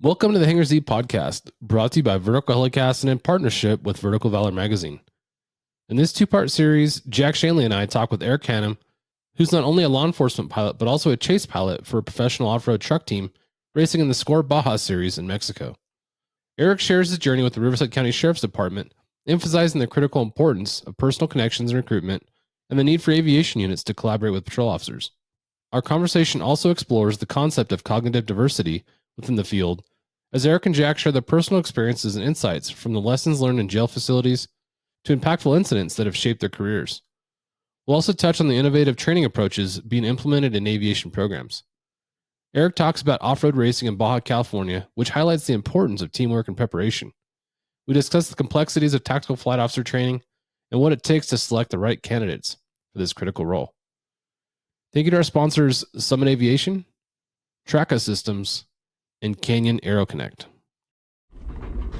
Welcome to the Hangar Z podcast, brought to you by Vertical Helicast and in partnership with Vertical Valor Magazine. In this two-part series, Jack Schonely and I talk with Eric Hannum, who's not only a law enforcement pilot, but also a chase pilot for a professional off-road truck team racing in the SCORE Baja series in Mexico. Eric shares his journey with the Riverside County Sheriff's Department, emphasizing the critical importance of personal connections and recruitment, and the need for aviation units to collaborate with patrol officers. Our conversation also explores the concept of cognitive diversity within the field, as Eric and Jack share their personal experiences and insights from the lessons learned in jail facilities to impactful incidents that have shaped their careers. We'll also touch on the innovative training approaches being implemented in aviation programs. Eric talks about off-road racing in Baja, California, which highlights the importance of teamwork and preparation. We discuss the complexities of tactical flight officer training and what it takes to select the right candidates for this critical role. Thank you to our sponsors, Summit Aviation, Traca Systems, and Canyon Aero Connect.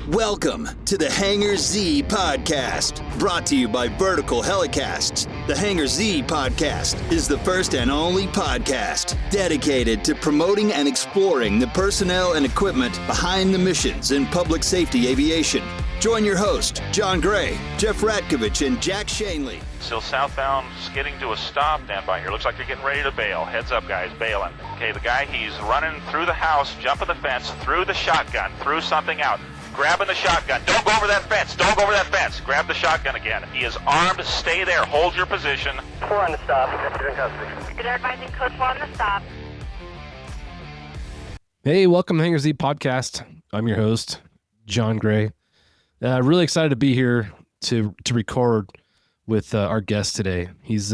Welcome to the Hangar Z podcast, brought to you by Vertical Helicasts. The Hangar Z podcast is the first and only podcast dedicated to promoting and exploring the personnel and equipment behind the missions in public safety aviation. Join your host, John Gray, Jeff Ratkovich, and Jack Schonely. Still southbound, skidding to a stop. Stand by here. Looks like you're getting ready to bail. Heads up, guys, bailing. Okay, the guy, he's running through the house, jumping the fence, through the shotgun, through something out. Grabbing the shotgun. Don't go over that fence. Don't go over that fence. Grab the shotgun again. He is armed. Stay there. Hold your position. 4 on the stop. You're in custody. Good advising code 4 on the stop. Hey, welcome to Hangar Z podcast. I'm your host, John Gray. Really excited to be here to record with our guest today. He's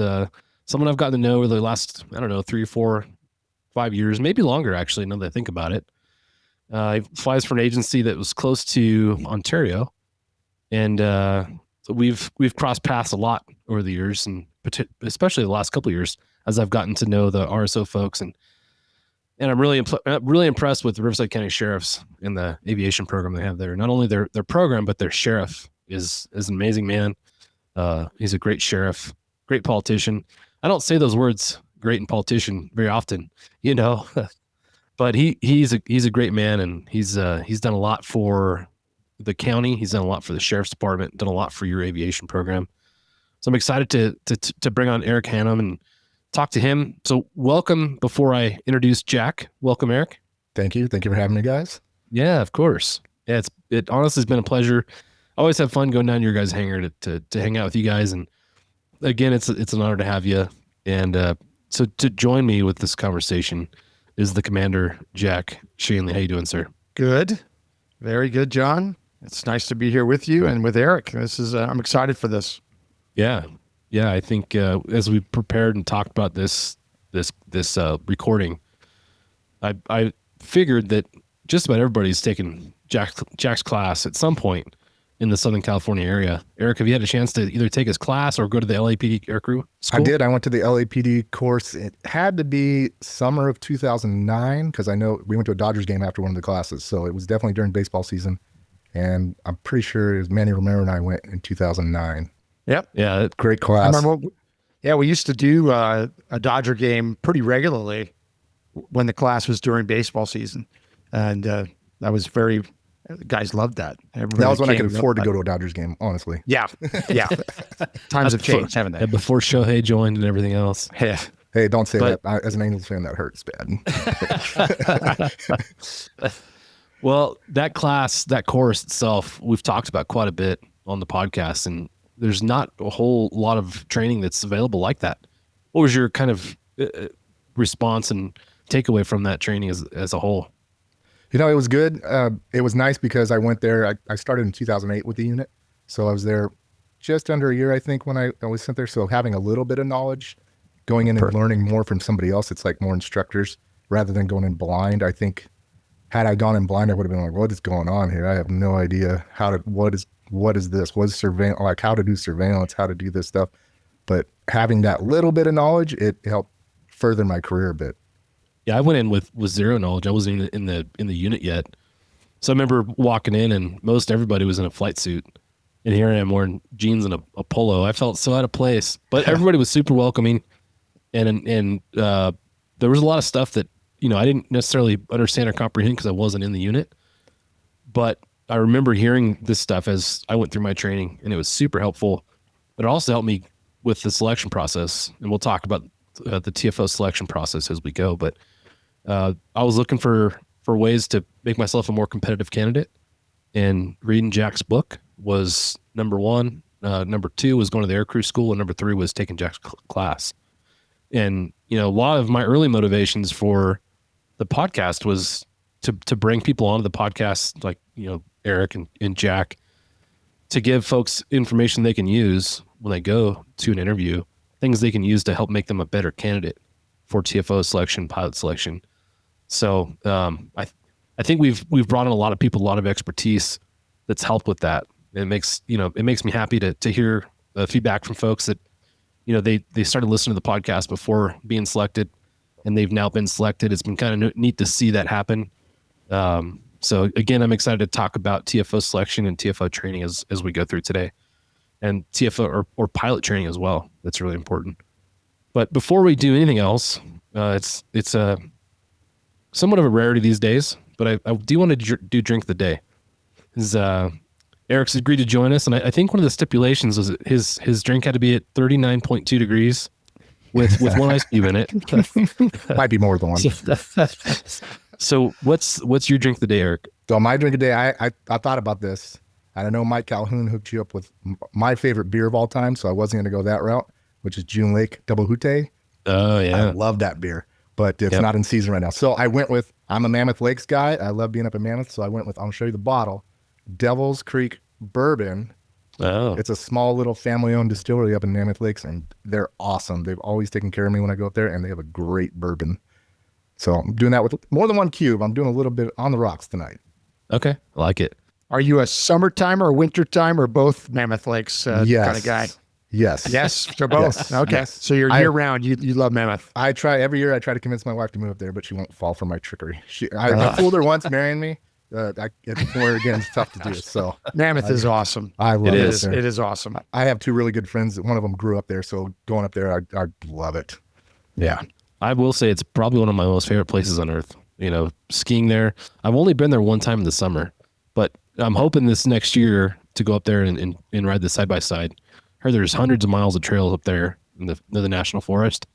someone I've gotten to know over the last, 3 or 4, 5 years, maybe longer actually, now that I think about it. He flies for an agency that was close to Ontario, and so we've crossed paths a lot over the years, and especially the last couple of years as I've gotten to know the RSO folks, and I'm really impressed with the Riverside County Sheriffs and the aviation program they have there. Not only their program, but their sheriff is an amazing man. He's a great sheriff, great politician. I don't say those words, great and politician, very often, but he's a great man, and he's done a lot for the county. He's done a lot for the sheriff's department, done a lot for your aviation program. So I'm excited to bring on Eric Hannum and talk to him. So welcome. Before I introduce Jack, welcome, Eric. Thank you for having me, guys. Yeah, of course. Yeah, it honestly has been a pleasure. I always have fun going down to your guys' hangar to hang out with you guys. And again, it's an honor to have you. And so to join me with this conversation is the commander, Jack Schonely. How you doing, sir? Good. Very good, John. It's nice to be here with you and with Eric. I'm excited for this. Yeah. I think as we prepared and talked about this recording, I figured that just about everybody's taken Jack's class at some point in the Southern California area. Eric, have you had a chance to either take his class or go to the LAPD aircrew school? I did. I went to the LAPD course. It had to be summer of 2009 because I know we went to a Dodgers game after one of the classes. So it was definitely during baseball season. And I'm pretty sure it was Manny Romero and I went in 2009. Yep. Yeah. Great class. I remember, we used to do a Dodger game pretty regularly when the class was during baseball season. And that was guys loved that. Everybody that was when I could afford to go to a Dodgers game, honestly. Yeah. Times have changed, haven't they? Before Shohei joined and everything else. Yeah. Hey, don't say that. As an Angels fan, that hurts bad. Well, that class, that course itself, we've talked about quite a bit on the podcast, and there's not a whole lot of training that's available like that. What was your kind of response and takeaway from that training as a whole? It was good. It was nice because I went there. I started in 2008 with the unit. So I was there just under a year, I think, when I was sent there. So having a little bit of knowledge, going in and learning more from somebody else, it's like more instructors rather than going in blind. I think had I gone in blind, I would have been like, what is going on here? I have no idea what is this? What is surveillance? Like how to do surveillance, how to do this stuff. But having that little bit of knowledge, it helped further my career a bit. Yeah, I went in with zero knowledge. I wasn't even in the unit yet. So I remember walking in and most everybody was in a flight suit. And here I am wearing jeans and a polo. I felt so out of place. But everybody was super welcoming. And there was a lot of stuff that I didn't necessarily understand or comprehend because I wasn't in the unit, but I remember hearing this stuff as I went through my training, and it was super helpful. But it also helped me with the selection process, and we'll talk about the TFO selection process as we go. But I was looking for ways to make myself a more competitive candidate, and reading Jack's book was number one. Number two was going to the aircrew school, and number three was taking Jack's class. And a lot of my early motivations for the podcast was to bring people onto the podcast, like Eric and Jack, to give folks information they can use when they go to an interview, things they can use to help make them a better candidate for TFO selection, pilot selection. So I think we've brought in a lot of people, a lot of expertise that's helped with that. It makes me happy to hear feedback from folks that they started listening to the podcast before being selected, and they've now been selected. It's been kind of neat to see that happen. So again, I'm excited to talk about TFO selection and TFO training as we go through today, and TFO or pilot training as well. That's really important. But before we do anything else, it's a somewhat of a rarity these days, but I do want to do drink of the day. Eric's agreed to join us, and I think one of the stipulations was that his drink had to be at 39.2 degrees with one ice cube in it. Might be more than one. So what's your drink of the day, Eric? So my drink of the day, I thought about this. I know Mike Calhoun hooked you up with my favorite beer of all time, so I wasn't going to go that route, which is June Lake Double Hute. Oh, yeah. I love that beer, but it's not in season right now. So I went with, I'm a Mammoth Lakes guy. I love being up in Mammoth, so I went with, I'll show you the bottle, Devil's Creek Bourbon. Oh. It's a small little family-owned distillery up in Mammoth Lakes, and they're awesome. They've always taken care of me when I go up there, and they have a great bourbon. So I'm doing that with more than one cube. I'm doing a little bit on the rocks tonight. Okay, I like it. Are you a summertime or wintertime or both Mammoth Lakes kind of guy? Yes. Yes, so both. Yes. Okay, Yes. so you're year round. You love Mammoth. Every year I try to convince my wife to move up there, but she won't fall for my trickery. I fooled her once marrying me. It's tough to do. So Mammoth is awesome. I love it. It is awesome. I have two really good friends. One of them grew up there, so going up there, I love it. Yeah. I will say it's probably one of my most favorite places on earth. Skiing there. I've only been there one time in the summer, but I'm hoping this next year to go up there and ride the side by side. I heard there's hundreds of miles of trails up there in the national forest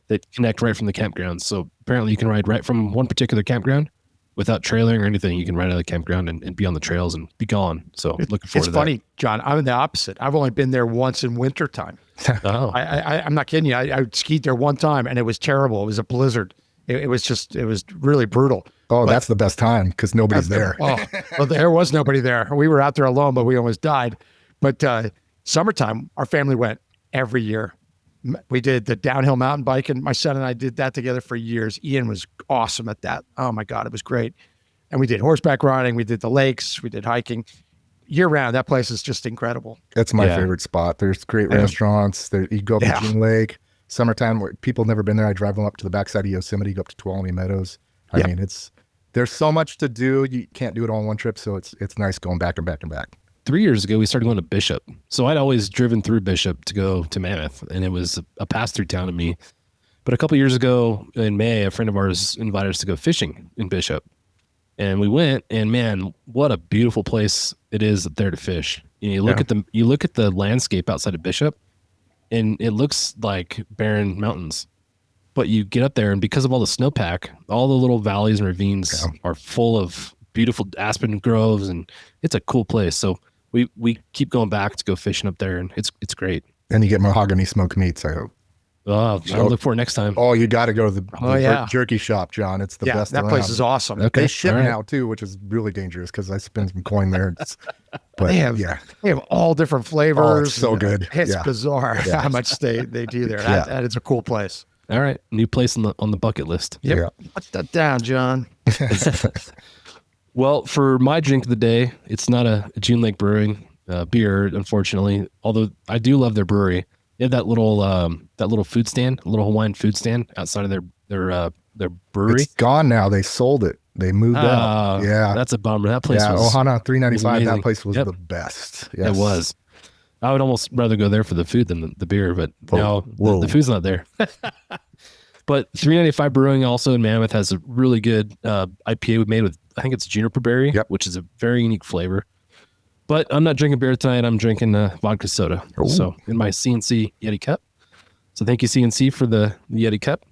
that connect right from the campground. So apparently you can ride right from one particular campground without trailing or anything. You can ride out of the campground and be on the trails and be gone. So looking forward to that. It's funny, John. I'm the opposite. I've only been there once in wintertime. Oh. I'm not kidding you. I skied there one time and it was terrible. It was a blizzard. It was really brutal. Oh, that's the best time because nobody's there. Well, there was nobody there. We were out there alone, but we almost died. But summertime, our family went every year. We did the downhill mountain biking. My son and I did that together for years. Ian was awesome at that. Oh my God, it was great. And we did horseback riding. We did the lakes. We did hiking. Year round, that place is just incredible. It's my favorite spot. There's great restaurants. You go up to June Lake. Summertime, where people have never been there, I drive them up to the backside of Yosemite, go up to Tuolumne Meadows. I mean, there's so much to do. You can't do it all in one trip, so it's nice going back and back and back. 3 years ago, we started going to Bishop. So I'd always driven through Bishop to go to Mammoth, and it was a pass-through town to me. But a couple years ago in May, a friend of ours invited us to go fishing in Bishop. And we went, and man, what a beautiful place it is up there to fish. You look at the landscape outside of Bishop, and it looks like barren mountains. But you get up there, and because of all the snowpack, all the little valleys and ravines are full of beautiful aspen groves, and it's a cool place. So we keep going back to go fishing up there, and it's great. And you get mahogany smoked meats, I hope. Oh, I'll look for it next time. Oh, you got to go to the jerky shop, John. It's the best that around. place is awesome. Okay. They ship now too, which is really dangerous because I spend some coin there. But they have all different flavors. Oh, it's so good. It's bizarre how much they do there. That is a cool place. All right, new place on the bucket list. Yep. Yeah. Put that down, John. Well, for my drink of the day, it's not a June Lake Brewing beer, unfortunately. Although I do love their brewery. They have that little food stand, a little Hawaiian food stand outside of their brewery. It's gone now. They sold it. They moved out. Yeah, that's a bummer. That place was Ohana 395. That place was the best. Yes. It was. I would almost rather go there for the food than the beer, but no, the food's not there. But 395 Brewing also in Mammoth has a really good IPA we made with, I think it's juniper berry, which is a very unique flavor. But I'm not drinking beer tonight. I'm drinking vodka soda. Ooh. So in my CNC Yeti cup. So thank you, CNC, for the Yeti cup.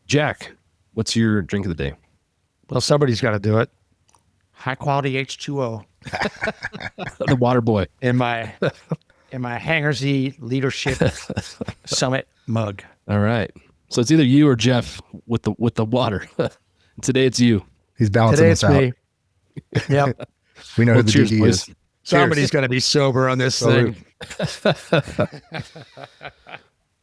Jack, what's your drink of the day? Well, somebody's got to do it. High quality H2O. The water boy. In my Hangar Z Leadership Summit mug. All right. So it's either you or Jeff with the water. Today it's you. He's balancing Today us it's out. me. Yep. We know Well, who the cheers, DD boys. is. Somebody's going to be sober on this thing.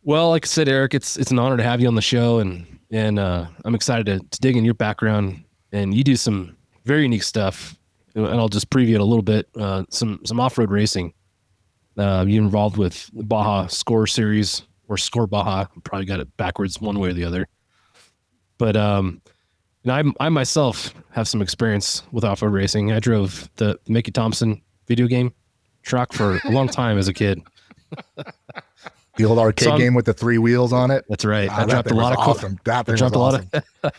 Well, like I said, Eric, it's an honor to have you on the show, and I'm excited to dig in your background. And you do some very unique stuff, and I'll just preview it a little bit. Some off-road racing. You're involved with the Baja SCORE series, or SCORE Baja. Probably got it backwards one way or the other. But I myself have some experience with off-road racing. I drove the Mickey Thompson video game truck for a long time as a kid. The old arcade game with the 3 wheels on it. That's right. Ah, I dropped a lot of awesome. That thing was awesome. a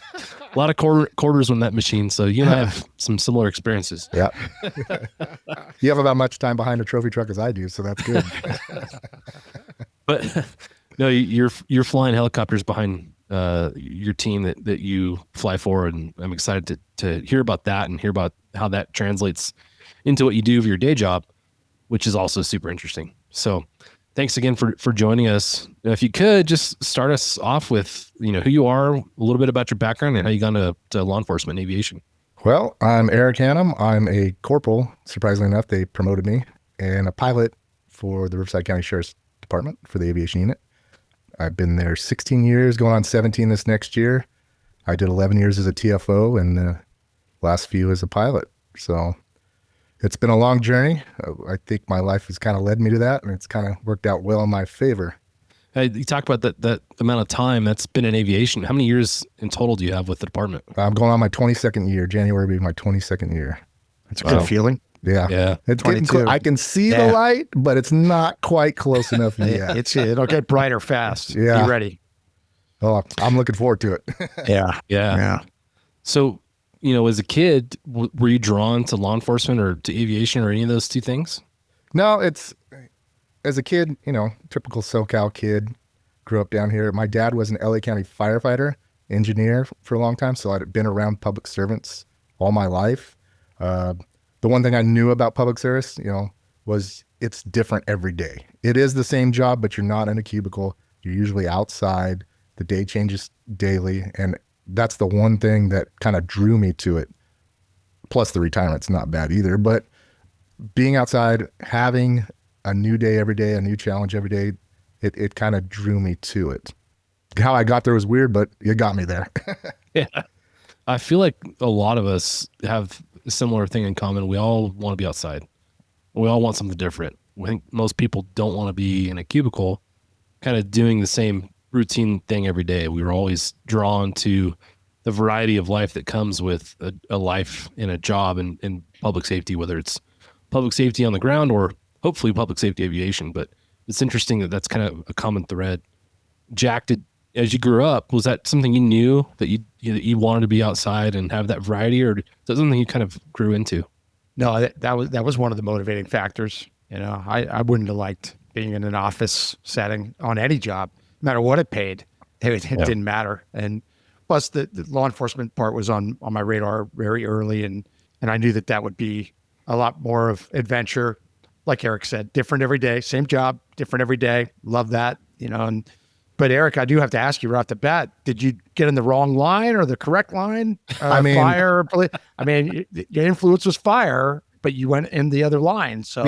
lot of quarters on that machine. So you and I have some similar experiences. Yeah. You have about much time behind a trophy truck as I do, so that's good. But no, you're flying helicopters behind your team that you fly for, and I'm excited to hear about that and hear about how that translates into what you do for your day job, which is also super interesting. So thanks again for joining us. If you could just start us off with, who you are, a little bit about your background and how you got into law enforcement and aviation. Well, I'm Eric Hannum. I'm a corporal. Surprisingly enough, they promoted me, and a pilot for the Riverside County Sheriff's Department for the aviation unit. I've been there 16 years, going on 17 this next year. I did 11 years as a TFO and the last few as a pilot. So it's been a long journey. I think my life has kind of led me to that, and it's kind of worked out well in my favor. Hey, you talk about that amount of time that's been in aviation. How many years in total do you have with the department? I'm going on my 22nd year. January will be my 22nd year. That's a good feeling. Yeah. It's getting 22. I can see the light, but it's not quite close enough yet. It'll get brighter fast. Yeah. Be ready. Oh, I'm looking forward to it. Yeah. So, as a kid, were you drawn to law enforcement or to aviation or any of those two things? No, as a kid, typical SoCal kid, grew up down here. My dad was an LA County firefighter, engineer for a long time, so I'd been around public servants all my life. The one thing I knew about public service, was it's different every day. It is the same job, but you're not in a cubicle. You're usually outside. The day changes daily, and that's the one thing that kind of drew me to it. Plus the retirement's not bad either, but being outside, having a new day every day, a new challenge every day, it kind of drew me to it. How I got there was weird, but it got me there. Yeah. I feel like a lot of us have a similar thing in common. We all want to be outside. We all want something different. I think most people don't want to be in a cubicle kind of doing the same routine thing every day. We were always drawn to the variety of life that comes with a life in a job in public safety, whether it's public safety on the ground or hopefully public safety aviation. But it's interesting that that's kind of a common thread. Jack, as you grew up, was that something you knew that you wanted to be outside and have that variety, or is that something you kind of grew into? No, that was one of the motivating factors. I wouldn't have liked being in an office setting on any job, no matter what it paid. It didn't matter. And plus the law enforcement part was on my radar very early. And I knew that would be a lot more of adventure. Like Eric said, different every day, same job, different every day. Love that, But Eric, I do have to ask you right off the bat, did you get in the wrong line or the correct line? Fire, police? Your influence was fire, but you went in the other line. So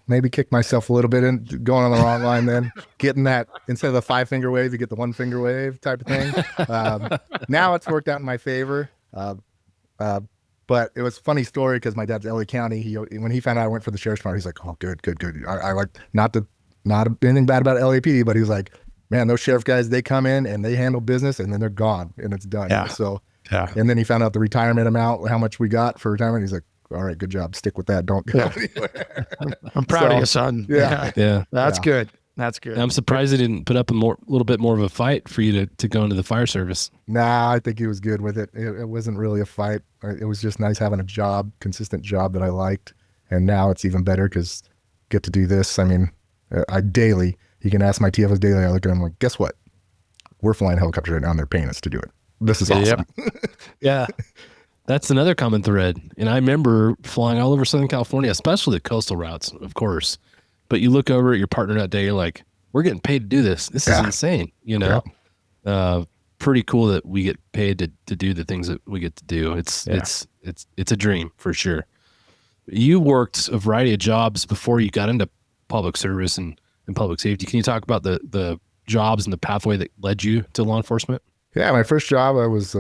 maybe kicked myself a little bit in going on the wrong line then. Getting that, instead of the 5-finger wave, you get the 1-finger wave type of thing. Now it's worked out in my favor. But it was a funny story because my dad's LA County. When he found out I went for the sheriff's department, he's like, "Oh, good. I like not anything bad about LAPD, but he was like, man, those sheriff guys, they come in and they handle business and then they're gone and it's done." Yeah. So, yeah. And then he found out the retirement amount, how much we got for retirement. He's like, "All right, good job. Stick with that. Don't go anywhere." I'm proud of you, son. Yeah. That's good. That's good. I'm surprised they didn't put up a little bit more of a fight for you to go into the fire service. Nah, I think he was good with it. It wasn't really a fight. It was just nice having a job, consistent job that I liked. And now it's even better because get to do this. I mean, I daily, you can ask my TFS daily. I look at them like, guess what? We're flying helicopters right now and they're paying us to do it. This is awesome. Yeah. That's another common thread. And I remember flying all over Southern California, especially the coastal routes, of course. But you look over at your partner that day, you're like, we're getting paid to do this. This is insane. You know, pretty cool that we get paid to do the things that we get to do. It's a dream for sure. You worked a variety of jobs before you got into public service and public safety. Can you talk about the jobs and the pathway that led you to law enforcement? Yeah, my first job, I was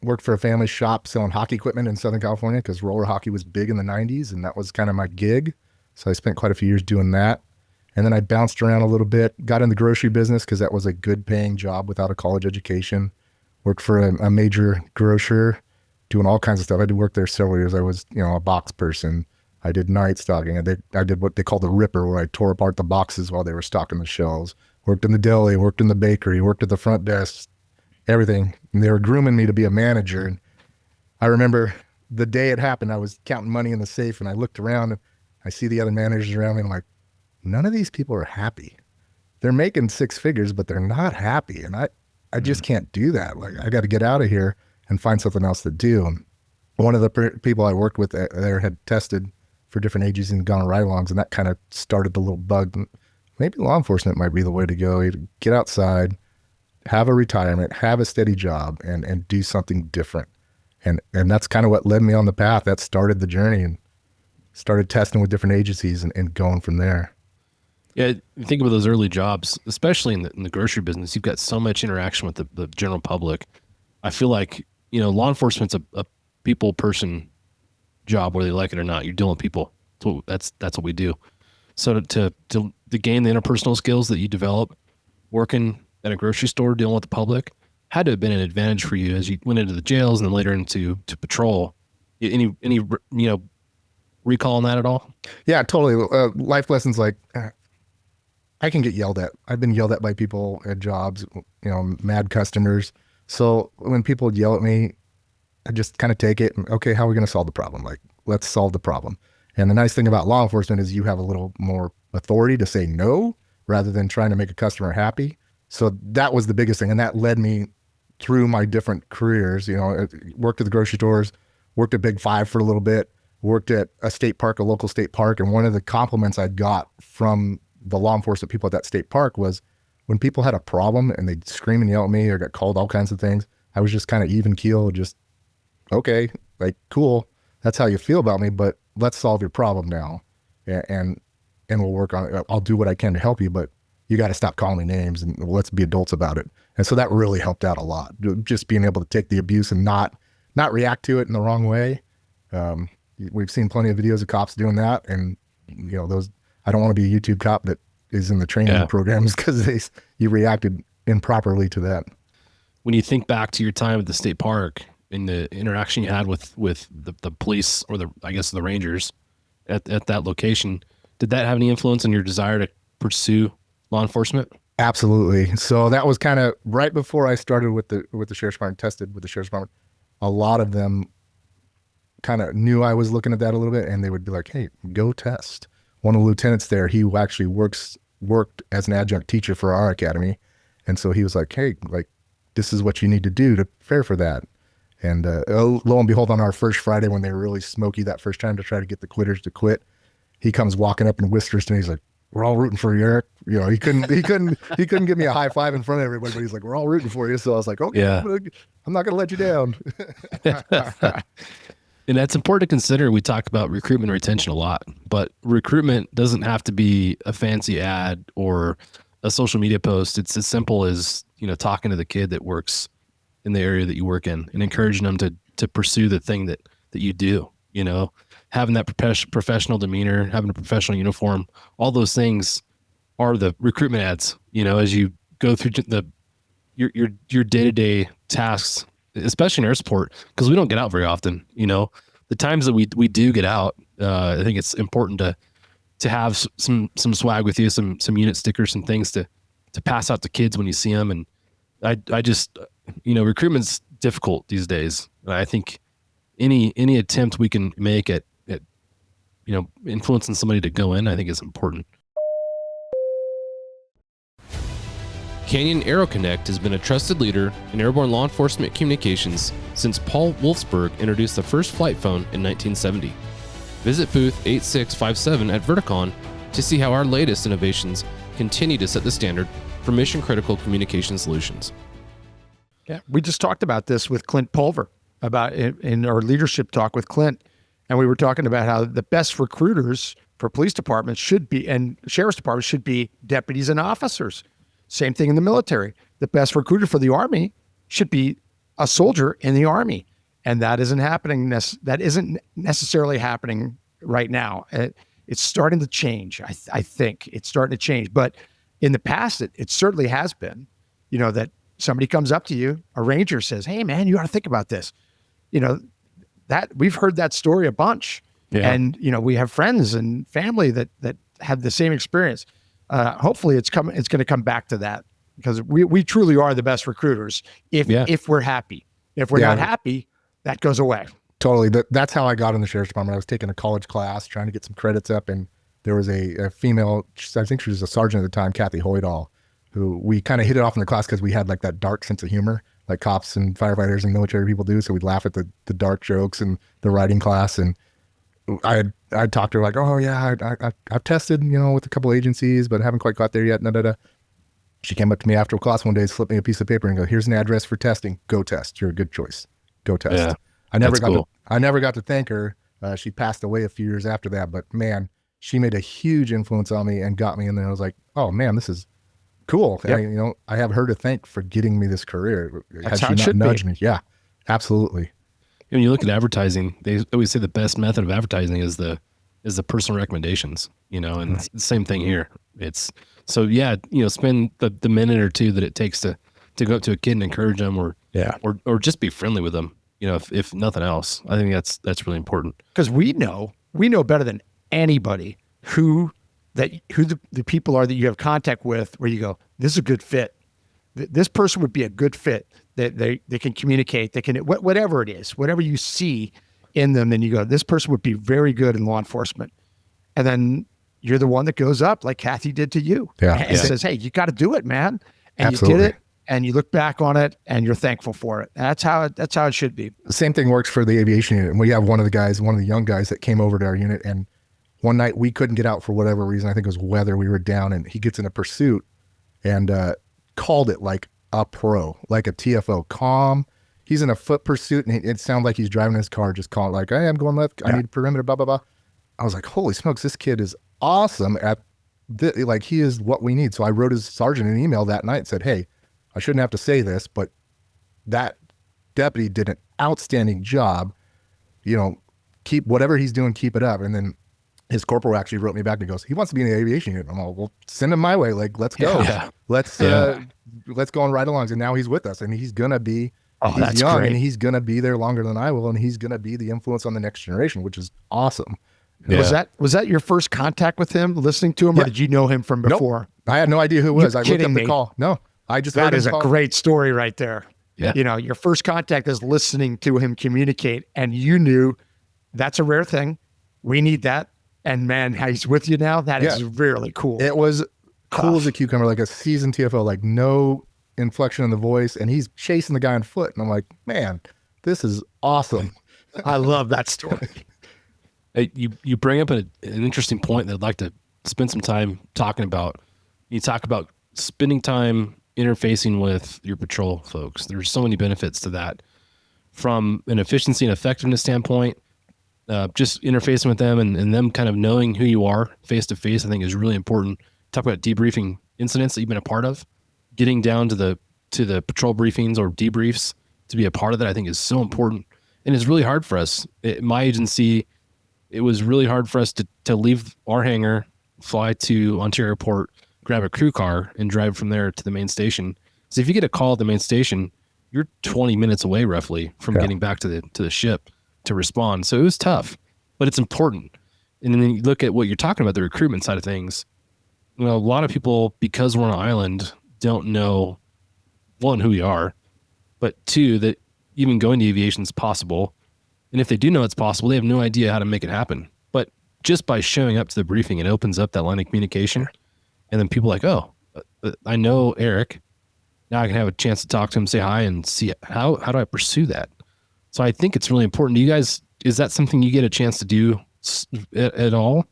worked for a family shop selling hockey equipment in Southern California because roller hockey was big in the 90s, and that was kind of my gig. So I spent quite a few years doing that. And then I bounced around a little bit, got in the grocery business because that was a good paying job without a college education. Worked for a major grocer, doing all kinds of stuff. I did work there several years. I was, a box person. I did night stocking. I did what they call the ripper, where I tore apart the boxes while they were stocking the shelves. Worked in the deli, worked in the bakery, worked at the front desk, everything. And they were grooming me to be a manager. And I remember the day it happened, I was counting money in the safe and I looked around and I see the other managers around me and I'm like, none of these people are happy. They're making six figures, but they're not happy. And I just can't do that. Like, I got to get out of here and find something else to do. And one of the people I worked with there had tested for different agencies and gone ride-alongs, and that kind of started the little bug. Maybe law enforcement might be the way to go. Get outside, have a retirement, have a steady job, and do something different. And that's kind of what led me on the path. That started the journey and started testing with different agencies and going from there. Yeah, you think about those early jobs, especially in the grocery business. You've got so much interaction with the general public. I feel like, law enforcement's a people person job, whether they like it or not. You're dealing with people. So that's what we do. So to gain the interpersonal skills that you develop working at a grocery store, dealing with the public, had to have been an advantage for you as you went into the jails and then later into patrol. Any recall on that at all? Yeah, totally. Life lessons like I can get yelled at. I've been yelled at by people at jobs, mad customers. So when people yell at me, I just kind of take it. Okay, how are we going to solve the problem? Like, let's solve the problem. And the nice thing about law enforcement is you have a little more authority to say no rather than trying to make a customer happy. So that was the biggest thing. And that led me through my different careers. Worked at the grocery stores, worked at Big Five for a little bit, worked at a state park, a local state park. And one of the compliments I got from the law enforcement people at that state park was when people had a problem and they'd scream and yell at me or got called all kinds of things, I was just kind of even keel, just, okay, like, cool. That's how you feel about me, but let's solve your problem now. And we'll work on it. I'll do what I can to help you, but you got to stop calling me names and let's be adults about it. And so that really helped out a lot. Just being able to take the abuse and not react to it in the wrong way. We've seen plenty of videos of cops doing that. And, those, I don't want to be a YouTube cop that is in the training programs because you reacted improperly to that. When you think back to your time at the state park and the interaction you had with the police or the Rangers at that location, did that have any influence on your desire to pursue law enforcement? Absolutely. So that was kind of right before I started with the Sheriff's Department, tested with the Sheriff's Department. A lot of them kind of knew I was looking at that a little bit, and they would be like, hey, go test. One of the lieutenants there, he actually worked as an adjunct teacher for our academy. And so he was like, hey, like, this is what you need to do to prepare for that. And lo and behold, on our first Friday, when they were really smoky that first time to try to get the quitters to quit, he comes walking up and whispers to me, he's like, we're all rooting for you, Eric. He couldn't give me a high five in front of everybody, but he's like, we're all rooting for you. So I was like, okay, yeah. I'm not going to let you down. And that's important to consider. We talk about recruitment and retention a lot, but recruitment doesn't have to be a fancy ad or a social media post. It's as simple as, talking to the kid that works in the area that you work in and encouraging them to pursue the thing that you do, having that professional demeanor, having a professional uniform, all those things are the recruitment ads, as you go through your day-to-day tasks, especially in air support, because we don't get out very often. The times that we do get out, I think it's important to have some swag with you, some unit stickers, some things to pass out to kids when you see them. And I just, recruitment's difficult these days. I think any attempt we can make at influencing somebody to go in, I think is important. Canyon Aero Connect has been a trusted leader in airborne law enforcement communications since Paul Wolfsburg introduced the first flight phone in 1970. Visit booth 8657 at Verticon to see how our latest innovations continue to set the standard for mission-critical communication solutions. Yeah, we just talked about this with Clint Pulver about in our leadership talk with Clint, and we were talking about how the best recruiters for police departments should be, and sheriff's departments should be, deputies and officers. Same thing in the military. The best recruiter for the Army should be a soldier in the Army, and that isn't happening. That isn't necessarily happening right now. It's starting to change. I think it's starting to change, but in the past, it certainly has been. That somebody comes up to you, a ranger says, "Hey, man, you ought to think about this." That we've heard that story a bunch, and we have friends and family that have the same experience. Hopefully, it's going to come back to that, because we truly are the best recruiters if we're happy. If we're not happy, that goes away. Totally. That's how I got in the sheriff's department. I was taking a college class, trying to get some credits up, and there was a female, I think she was a sergeant at the time, Kathy Hoydall, who we kind of hit it off in the class because we had like that dark sense of humor, like cops and firefighters and military people do. So we'd laugh at the dark jokes in the writing class. And I'd talk to her like, "Oh yeah, I've tested, with a couple agencies, but haven't quite got there yet." She came up to me after class one day, slipped me a piece of paper and go, "Here's an address for testing. Go test. You're a good choice. Go test." Yeah, I never got to thank her. She passed away a few years after that, but man, she made a huge influence on me and got me in there. I was like, "Oh man, this is cool." Yep. I have her to thank for getting me this career. That's how it should nudged me. Yeah, absolutely. When you look at advertising, they always say the best method of advertising is the personal recommendations, and it's the same thing here. It's so, spend the minute or two that it takes to go up to a kid and encourage them or just be friendly with them. If nothing else, I think that's really important, because we know better than anybody who the people are that you have contact with, where you go, "This is a good fit. This person would be a good fit." That they can communicate, they can, whatever it is, whatever you see in them, then you go, "This person would be very good in law enforcement." And then you're the one that goes up like Kathy did to you and says, "Hey, you got to do it, man." And Absolutely. You did it, and you look back on it and you're thankful for it. And that's how it should be. The same thing works for the aviation unit. And we have one of the young guys that came over to our unit, and one night we couldn't get out for whatever reason. I think it was weather. We were down, and he gets in a pursuit and called it like a pro, like a TFO, calm. He's in a foot pursuit, and it sounded like he's driving his car, just calling like, "Hey, I'm going left. I need perimeter, blah, blah, blah." I was like, holy smokes, this kid is awesome at this. Like, he is what we need. So I wrote his sergeant an email that night and said, "Hey, I shouldn't have to say this, but that deputy did an outstanding job. Keep whatever he's doing, keep it up." And then his corporal actually wrote me back and goes, "He wants to be in the aviation unit." I'm like, "Well, send him my way. Like, let's go. Let's go on ride-alongs." And now he's with us, and he's gonna be. He's young, great. And he's gonna be there longer than I will, and he's gonna be the influence on the next generation, which is awesome. Yeah. Was that your first contact with him, listening to him, or did you know him from before? Nope. I had no idea who it was. I looked up the call. No, I just that is a great story right there. Yeah. Your first contact is listening to him communicate, and you knew that's a rare thing. We need that. And man, how he's with you now, that is really cool. It was cool as a cucumber, like a seasoned TFO, like no inflection in the voice, and he's chasing the guy on foot. And I'm like, man, this is awesome. I love that story. Hey, you bring up an interesting point that I'd like to spend some time talking about. You talk about spending time interfacing with your patrol folks. There's so many benefits to that, from an efficiency and effectiveness standpoint. Just interfacing with them and them kind of knowing who you are face to face, I think is really important. Talk about debriefing incidents that you've been a part of, getting down to the patrol briefings or debriefs to be a part of that, I think is so important. And it's really hard for us. My agency, it was really hard for us to leave our hangar, fly to Ontario Airport, grab a crew car, and drive from there to the main station. So if you get a call at the main station, you're 20 minutes away roughly from getting back to the ship to respond. So it was tough, but it's important. And then you look at what you're talking about, the recruitment side of things. You know, a lot of people, because we're on an island, don't know, one, who we are, but two, that even going to aviation is possible. And if they do know it's possible, they have no idea how to make it happen. But just by showing up to the briefing, it opens up that line of communication. And then people are like, oh, I know Eric. Now I can have a chance to talk to him, say hi, and see how do I pursue that? So I think it's really important. Do you guys, is that something you get a chance to do at all?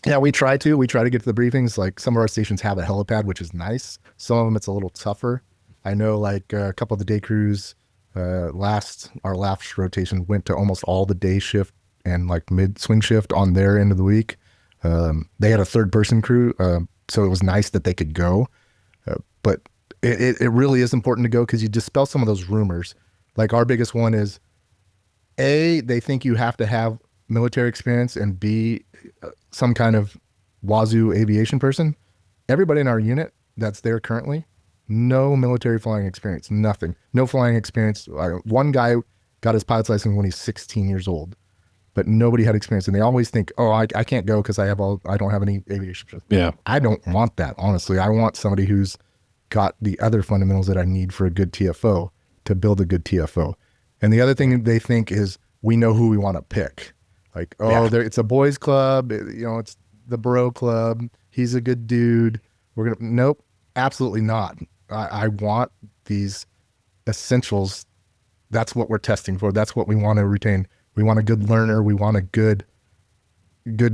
Yeah, we try to get to the briefings. Like some of our stations have a helipad, which is nice. Some of them, it's a little tougher. I know like a couple of the day crews, our last rotation went to almost all the day shift and like mid swing shift on their end of the week. They had a 3rd-person crew. So it was nice that they could go. But it really is important to go because you dispel some of those rumors. Like our biggest one is A, they think you have to have military experience, and B, some kind of wazoo aviation person. Everybody in our unit that's there currently, no military flying experience, nothing. No flying experience. One guy got his pilot's license when he's 16 years old, but nobody had experience. And they always think, oh, I can't go because I don't have any aviation. Yeah. I don't want that, honestly. I want somebody who's got the other fundamentals that I need for a good TFO to build a good TFO. And the other thing they think is we know who we want to pick. Like, it's a boys club, it's the bro club. He's a good dude. Nope, absolutely not. I want these essentials. That's what we're testing for. That's what we want to retain. We want a good learner. We want a good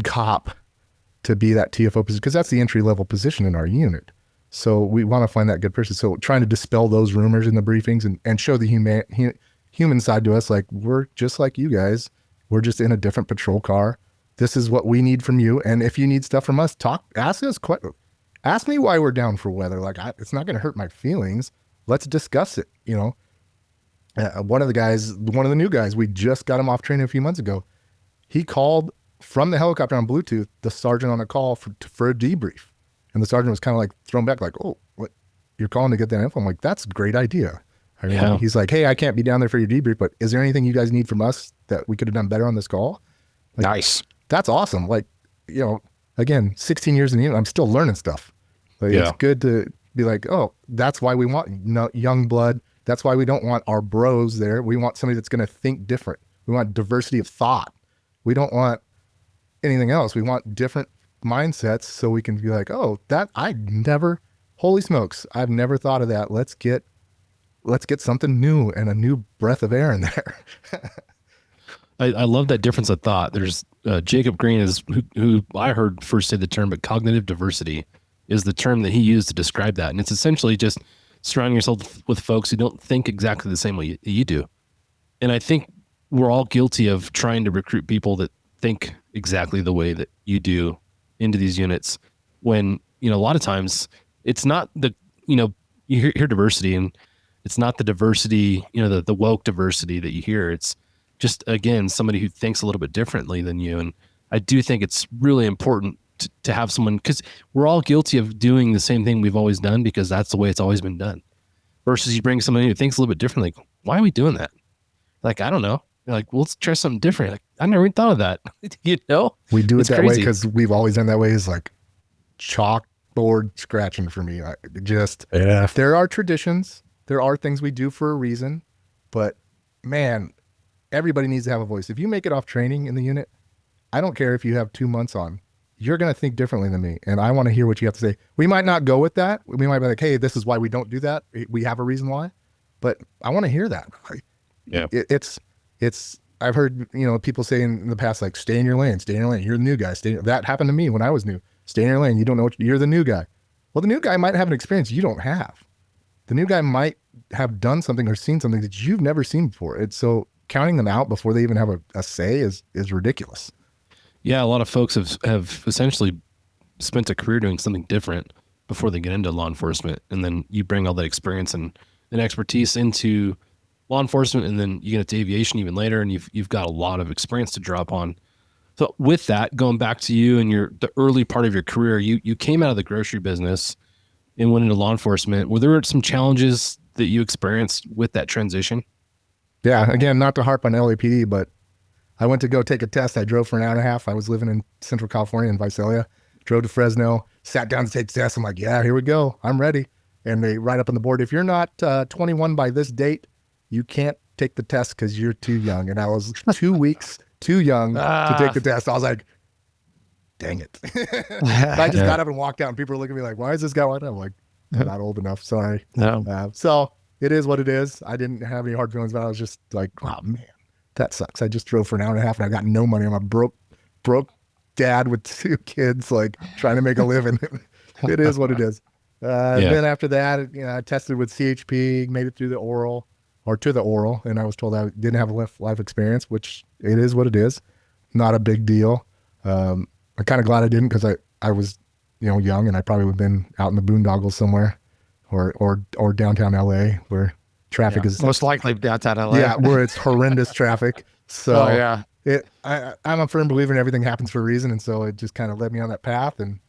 cop to be that TFO position, because that's the entry level position in our unit. So we want to find that good person. So trying to dispel those rumors in the briefings and show the human side to us, like, we're just like you guys. We're just in a different patrol car. This is what we need from you. And if you need stuff from us, ask me why we're down for weather. Like, it's not going to hurt my feelings. Let's discuss it. One of the new guys, we just got him off training a few months ago. He called from the helicopter on Bluetooth, the sergeant on a call for a debrief. And the sergeant was kind of like thrown back, like, oh, what, you're calling to get that info? I'm like, that's a great idea. Yeah. He's like, hey, I can't be down there for your debrief, but is there anything you guys need from us that we could have done better on this call? Like, Nice. That's awesome. Like, again, 16 years in the unit, I'm still learning stuff. Like, It's good to be like, oh, that's why we want young blood. That's why we don't want our bros there. We want somebody that's going to think different. We want diversity of thought. We don't want anything else. We want different mindsets so we can be like, oh, holy smokes, I've never thought of that. Let's get something new and a new breath of air in there. I love that difference of thought. There's Jacob Green is who I heard first say the term, but cognitive diversity is the term that he used to describe that. And it's essentially just surrounding yourself with folks who don't think exactly the same way you do. And I think we're all guilty of trying to recruit people that think exactly the way that you do into these units, when, a lot of times it's not you hear diversity, and it's not the diversity, the woke diversity that you hear. It's just, again, somebody who thinks a little bit differently than you. And I do think it's really important to have someone, because we're all guilty of doing the same thing we've always done because that's the way it's always been done, versus you bring somebody who thinks a little bit differently. Like, why are we doing that? Like, I don't know. You're like, well, let's try something different. Like, I never even thought of that. We do it It's that crazy. way because we've always done that way. Is like chalkboard scratching for me. There are traditions. There are things we do for a reason, but man, everybody needs to have a voice. If you make it off training in the unit, I don't care if you have 2 months on, you're going to think differently than me. And I want to hear what you have to say. We might not go with that. We might be like, hey, this is why we don't do that. We have a reason why, but I want to hear that. Yeah. It's, I've heard, people say in the past, like, stay in your lane. You're the new guy. That happened to me when I was new. Stay in your lane. You don't know you're the new guy. Well, the new guy might have an experience you don't have. The new guy might have done something or seen something that you've never seen before. It's so counting them out before they even have a say is ridiculous. Yeah. A lot of folks have essentially spent a career doing something different before they get into law enforcement. And then you bring all that experience and expertise into law enforcement, and then you get into aviation even later, and you've got a lot of experience to draw upon. So with that, going back to you and the early part of your career, you came out of the grocery business and went into law enforcement. Were there some challenges that you experienced with that transition? Yeah. Again, not to harp on LAPD, but I went to go take a test. I drove for an hour and a half. I was living in Central California in Visalia, drove to Fresno, sat down to take the test. I'm like, yeah, here we go. I'm ready. And they write up on the board, if you're not 21 by this date, you can't take the test because you're too young. And I was 2 weeks too young to take the test. I was like, dang it. I just got up and walked out, and people were looking at me like, why is this guy walking out? I'm like, I'm not old enough. Sorry. No. So it is what it is. I didn't have any hard feelings about it. I was just like, oh, man, that sucks. I just drove for an hour and a half, and I got no money. I'm a broke dad with 2 kids, like trying to make a living. It is what it is. Then after that, I tested with CHP, made it through the oral, and I was told I didn't have a life experience, which it is what it is. Not a big deal. I'm kind of glad I didn't, because I was, young, and I probably would have been out in the boondoggles somewhere, or downtown LA where traffic is most likely downtown LA. Yeah, where it's horrendous traffic. So I'm a firm believer in everything happens for a reason, and so it just kind of led me on that path. And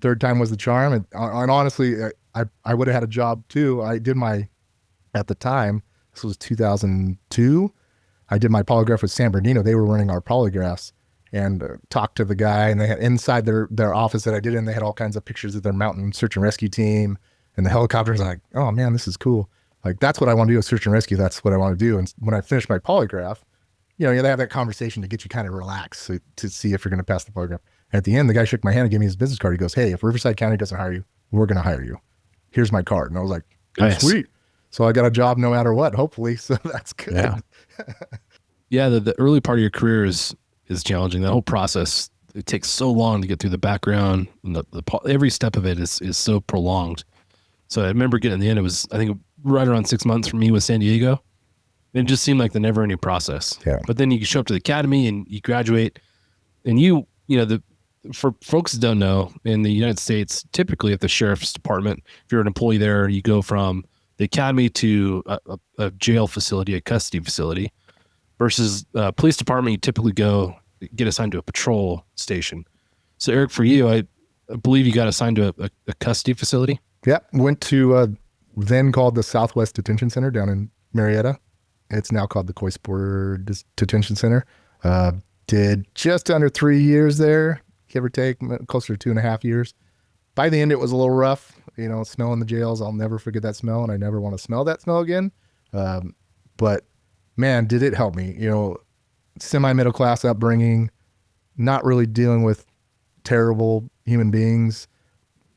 third time was the charm. And honestly, I would have had a job too. I did at the time, this was 2002, I did my polygraph with San Bernardino. They were running our polygraphs, and talked to the guy, and they had inside their office that I did in, they had all kinds of pictures of their mountain search and rescue team and the helicopters. I'm like, oh man, this is cool. Like, that's what I want to do with search and rescue. That's what I want to do. And when I finished my polygraph, they have that conversation to get you kind of relaxed, to see if you're going to pass the polygraph. At the end, the guy shook my hand and gave me his business card. He goes, hey, if Riverside County doesn't hire you, we're going to hire you. Here's my card. And I was like, nice. Sweet. So I got a job no matter what, hopefully. So that's good. Yeah. Yeah. The early part of your career is challenging. That whole process, it takes so long to get through the background, and every step of it is so prolonged. So I remember getting in the end, it was, I think, right around 6 months for me with San Diego. It just seemed like the never ending process. Yeah. But then you show up to the academy and you graduate, and for folks that don't know, in the United States, typically at the sheriff's department, if you're an employee there, you go from the academy to a jail facility, a custody facility, versus police department, you typically get assigned to a patrol station. So Eric, for you, I believe you got assigned to a custody facility. Yeah. Went to then called the Southwest Detention Center down in Marietta. It's now called the Coy-Spor Detention Center. Did just under 3 years there, give or take, closer to 2.5 years. By the end, it was a little rough. Smell in the jails. I'll never forget that smell, and I never want to smell that smell again. But man, did it help me. Semi-middle class upbringing, not really dealing with terrible human beings.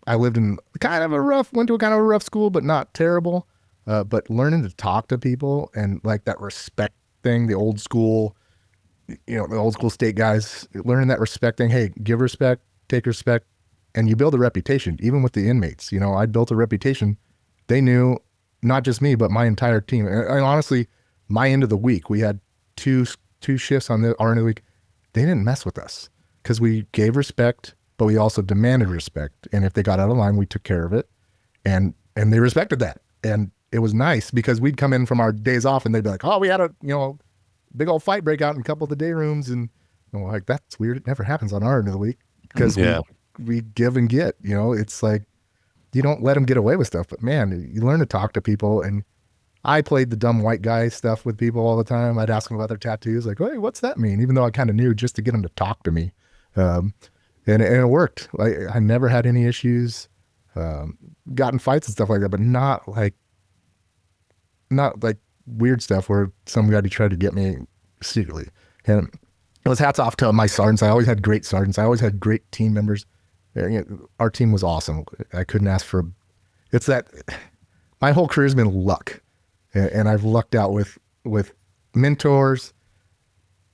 I lived in went to a kind of a rough school, but not terrible. But learning to talk to people, and like that respect thing, the old school state guys, learning that respect thing. Hey, give respect, take respect, and you build a reputation, even with the inmates. I built a reputation. They knew, not just me, but my entire team. And honestly, my end of the week, we had two shifts on our end of the week. They didn't mess with us because we gave respect, but we also demanded respect. And if they got out of line, we took care of it. And they respected that. And it was nice because we'd come in from our days off and they'd be like, oh, we had a, big old fight break out in a couple of the day rooms. And we're like, that's weird. It never happens on our end of the week because we give and get. It's like, you don't let them get away with stuff. But man, you learn to talk to people. And I played the dumb white guy stuff with people all the time. I'd ask them about their tattoos, like, hey, what's that mean? Even though I kind of knew, just to get them to talk to me. And it worked. I never had any issues, got in fights and stuff like that, but not like weird stuff where somebody tried to get me secretly. And it was hats off to my sergeants. I always had great sergeants. I always had great team members. Our team was awesome. I couldn't ask for, it's that my whole career has been luck. And I've lucked out with mentors,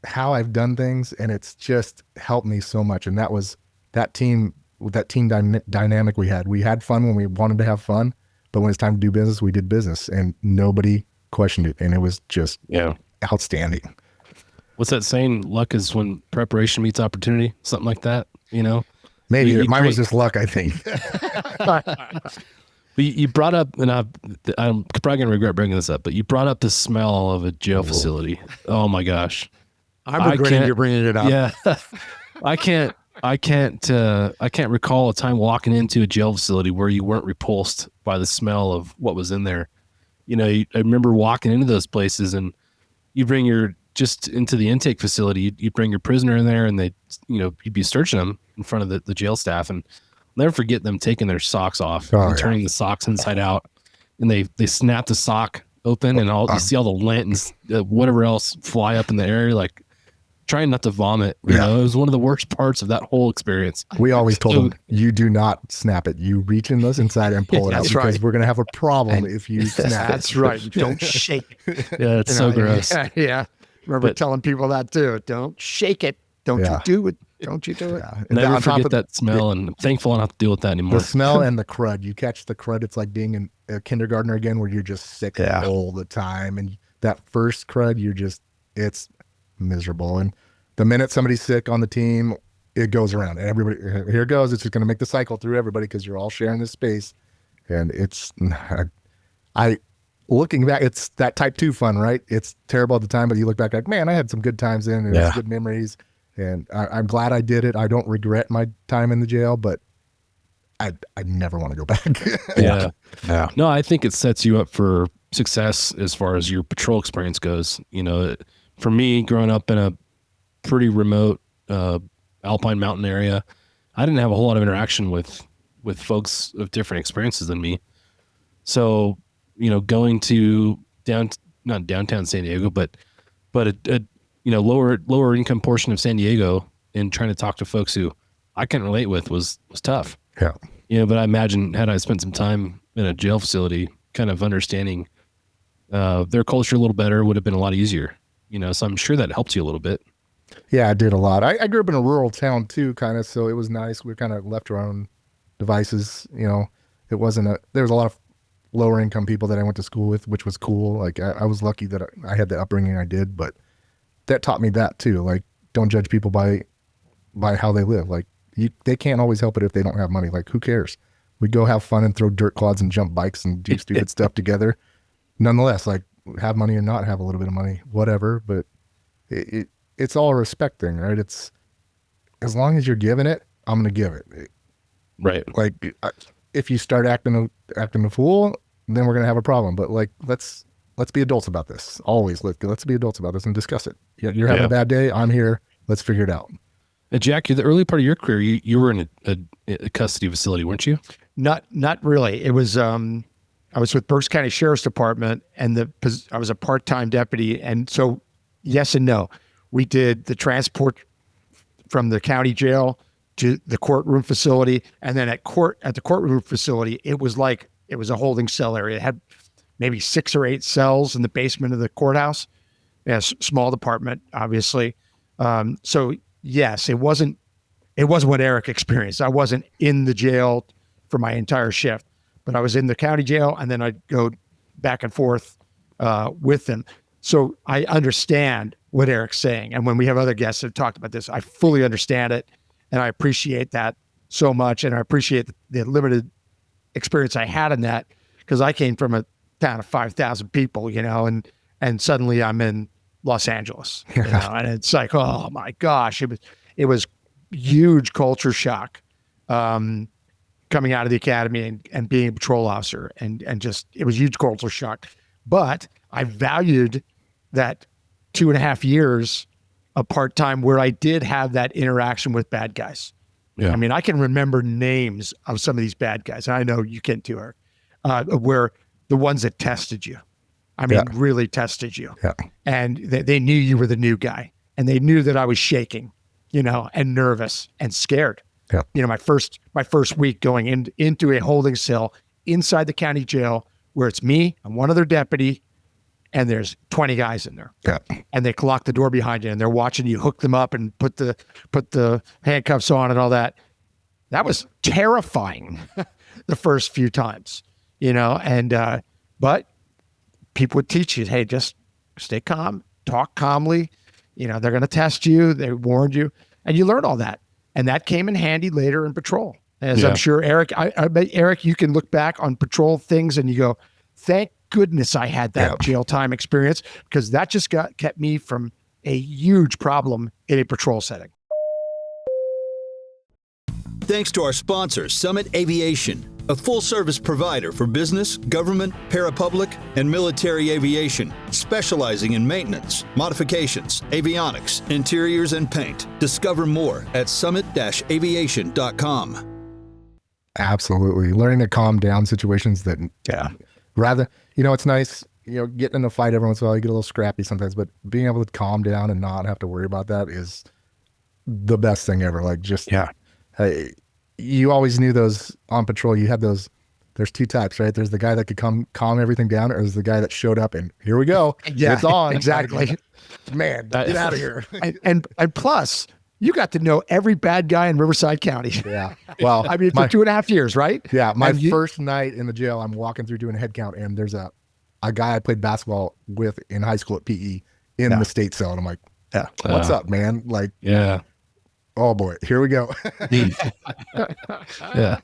how I've done things, and it's just helped me so much. And that was that team dynamic we had. We had fun when we wanted to have fun, but when it's time to do business, we did business, and nobody questioned it. And it was just outstanding. What's that saying? Luck is when preparation meets opportunity, something like that, Maybe mine was just luck, I think. You brought up, and I'm probably going to regret bringing this up, but you brought up the smell of a jail facility. Oh my gosh. I'm regretting you bringing it up. Yeah. I can't recall a time walking into a jail facility where you weren't repulsed by the smell of what was in there. I remember walking into those places, and you bring your just into the intake facility. You'd bring your prisoner in there, and they, you'd be searching them in front of the jail staff, and I'll never forget them taking their socks off and turning the socks inside out, and they snap the sock open, and you see all the lint and whatever else fly up in the air, like trying not to vomit. You know, it was one of the worst parts of that whole experience. We always told them, you do not snap it. You reach in those inside and pull it out, because we're going to have a problem if you snap it. That's right. Don't shake. Yeah, it's so gross. Yeah. Remember telling people that too. Don't shake it. Don't you do it. Don't you do it. Yeah. Never forget that smell, and I'm thankful I don't have to deal with that anymore. The smell and the crud. You catch the crud, it's like being a kindergartner again, where you're just sick all the time. And that first crud, it's miserable. And the minute somebody's sick on the team, it goes around. And everybody, here it goes. It's just going to make the cycle through everybody, because you're all sharing this space. And looking back, it's that type 2 fun, right? It's terrible at the time, but you look back like, man, I had some good times in, and it's good memories. And I'm glad I did it. I don't regret my time in the jail, but I never want to go back. Yeah. No, I think it sets you up for success as far as your patrol experience goes. For me, growing up in a pretty remote alpine mountain area, I didn't have a whole lot of interaction with folks of different experiences than me. So, going to not downtown San Diego, but a lower income portion of San Diego, and trying to talk to folks who I can't relate with was tough. Yeah. But I imagine, had I spent some time in a jail facility, kind of understanding their culture a little better, would have been a lot easier. So I'm sure that helped you a little bit. Yeah, I did a lot. I grew up in a rural town too, kind of, so it was nice. We were kind of left to our own devices. There was a lot of lower income people that I went to school with, which was cool. Like I was lucky that I had the upbringing I did, but that taught me that too. Like, don't judge people by how they live. Like, they can't always help it if they don't have money. Like, who cares? We go have fun and throw dirt quads and jump bikes and do stupid stuff together. Nonetheless, like, have money or not have a little bit of money, whatever. But it's all a respect thing, right? It's, as long as you're giving it, I'm going to give it. Right. Like, if you start acting a fool, then we're going to have a problem. But like, let's be adults about this. Always let's be adults about this and discuss it. You're having a bad day. I'm here. Let's figure it out. Jackie, the early part of your career, you were in a custody facility, weren't you? Not really. It was, I was with Berks County Sheriff's Department, and I was a part-time deputy. And so, yes and no. We did the transport from the county jail to the courtroom facility. And then at the courtroom facility, it was a holding cell area. It had maybe 6 or 8 cells in the basement of the courthouse. Yes, small department, obviously. So yes, it wasn't what Eric experienced. I wasn't in the jail for my entire shift, but I was in the county jail, and then I'd go back and forth with them. So I understand what Eric's saying. And when we have other guests that have talked about this, I fully understand it, and I appreciate that so much. And I appreciate the limited experience I had in that, because I came from a town of 5,000 people, and suddenly I'm in Los Angeles, and it's like, oh my gosh, it was huge culture shock, coming out of the academy and being a patrol officer, and just, it was huge culture shock. But I valued that 2.5 years of part-time where I did have that interaction with bad guys. Yeah. I mean, I can remember names of some of these bad guys. And I know you can too, Eric, where the ones that tested you. I mean, really tested you. Yeah. And they knew you were the new guy, and they knew that I was shaking, and nervous and scared. Yeah. My first week going into a holding cell inside the county jail, where it's me, I'm one other deputy, and there's 20 guys in there. Yeah. And they lock the door behind you, and they're watching you hook them up and put the handcuffs on and all that. That was terrifying the first few times, but people would teach you, hey, just stay calm, talk calmly. They're going to test you. They warned you, and you learn all that. And that came in handy later in patrol. As I'm sure Eric, I bet Eric, you can look back on patrol things and you go, thank goodness I had that jail time experience, because that just kept me from a huge problem in a patrol setting. Thanks to our sponsor, Summit Aviation. a full-service provider for business, government, parapublic, and military aviation, specializing in maintenance, modifications, avionics, interiors, and paint. Discover more at summit-aviation.com. Absolutely. Learning to calm down situations that, rather, it's nice, getting in a fight every once in a while, you get a little scrappy sometimes, but being able to calm down and not have to worry about that is the best thing ever. Like, just, you always knew those on patrol, you had those, there's two types, right? There's the guy that could calm everything down, or there's the guy that showed up and here we go. Yeah, it's on. exactly. Man, get out of here. and plus, you got to know every bad guy in Riverside County. Yeah. Well, I mean, for 2.5 years, right? Yeah. My first night in the jail, I'm walking through doing a head count, and there's a guy I played basketball with in high school at PE in the state cell. And I'm like, what's up, man? Like, oh boy, here we go. Yeah.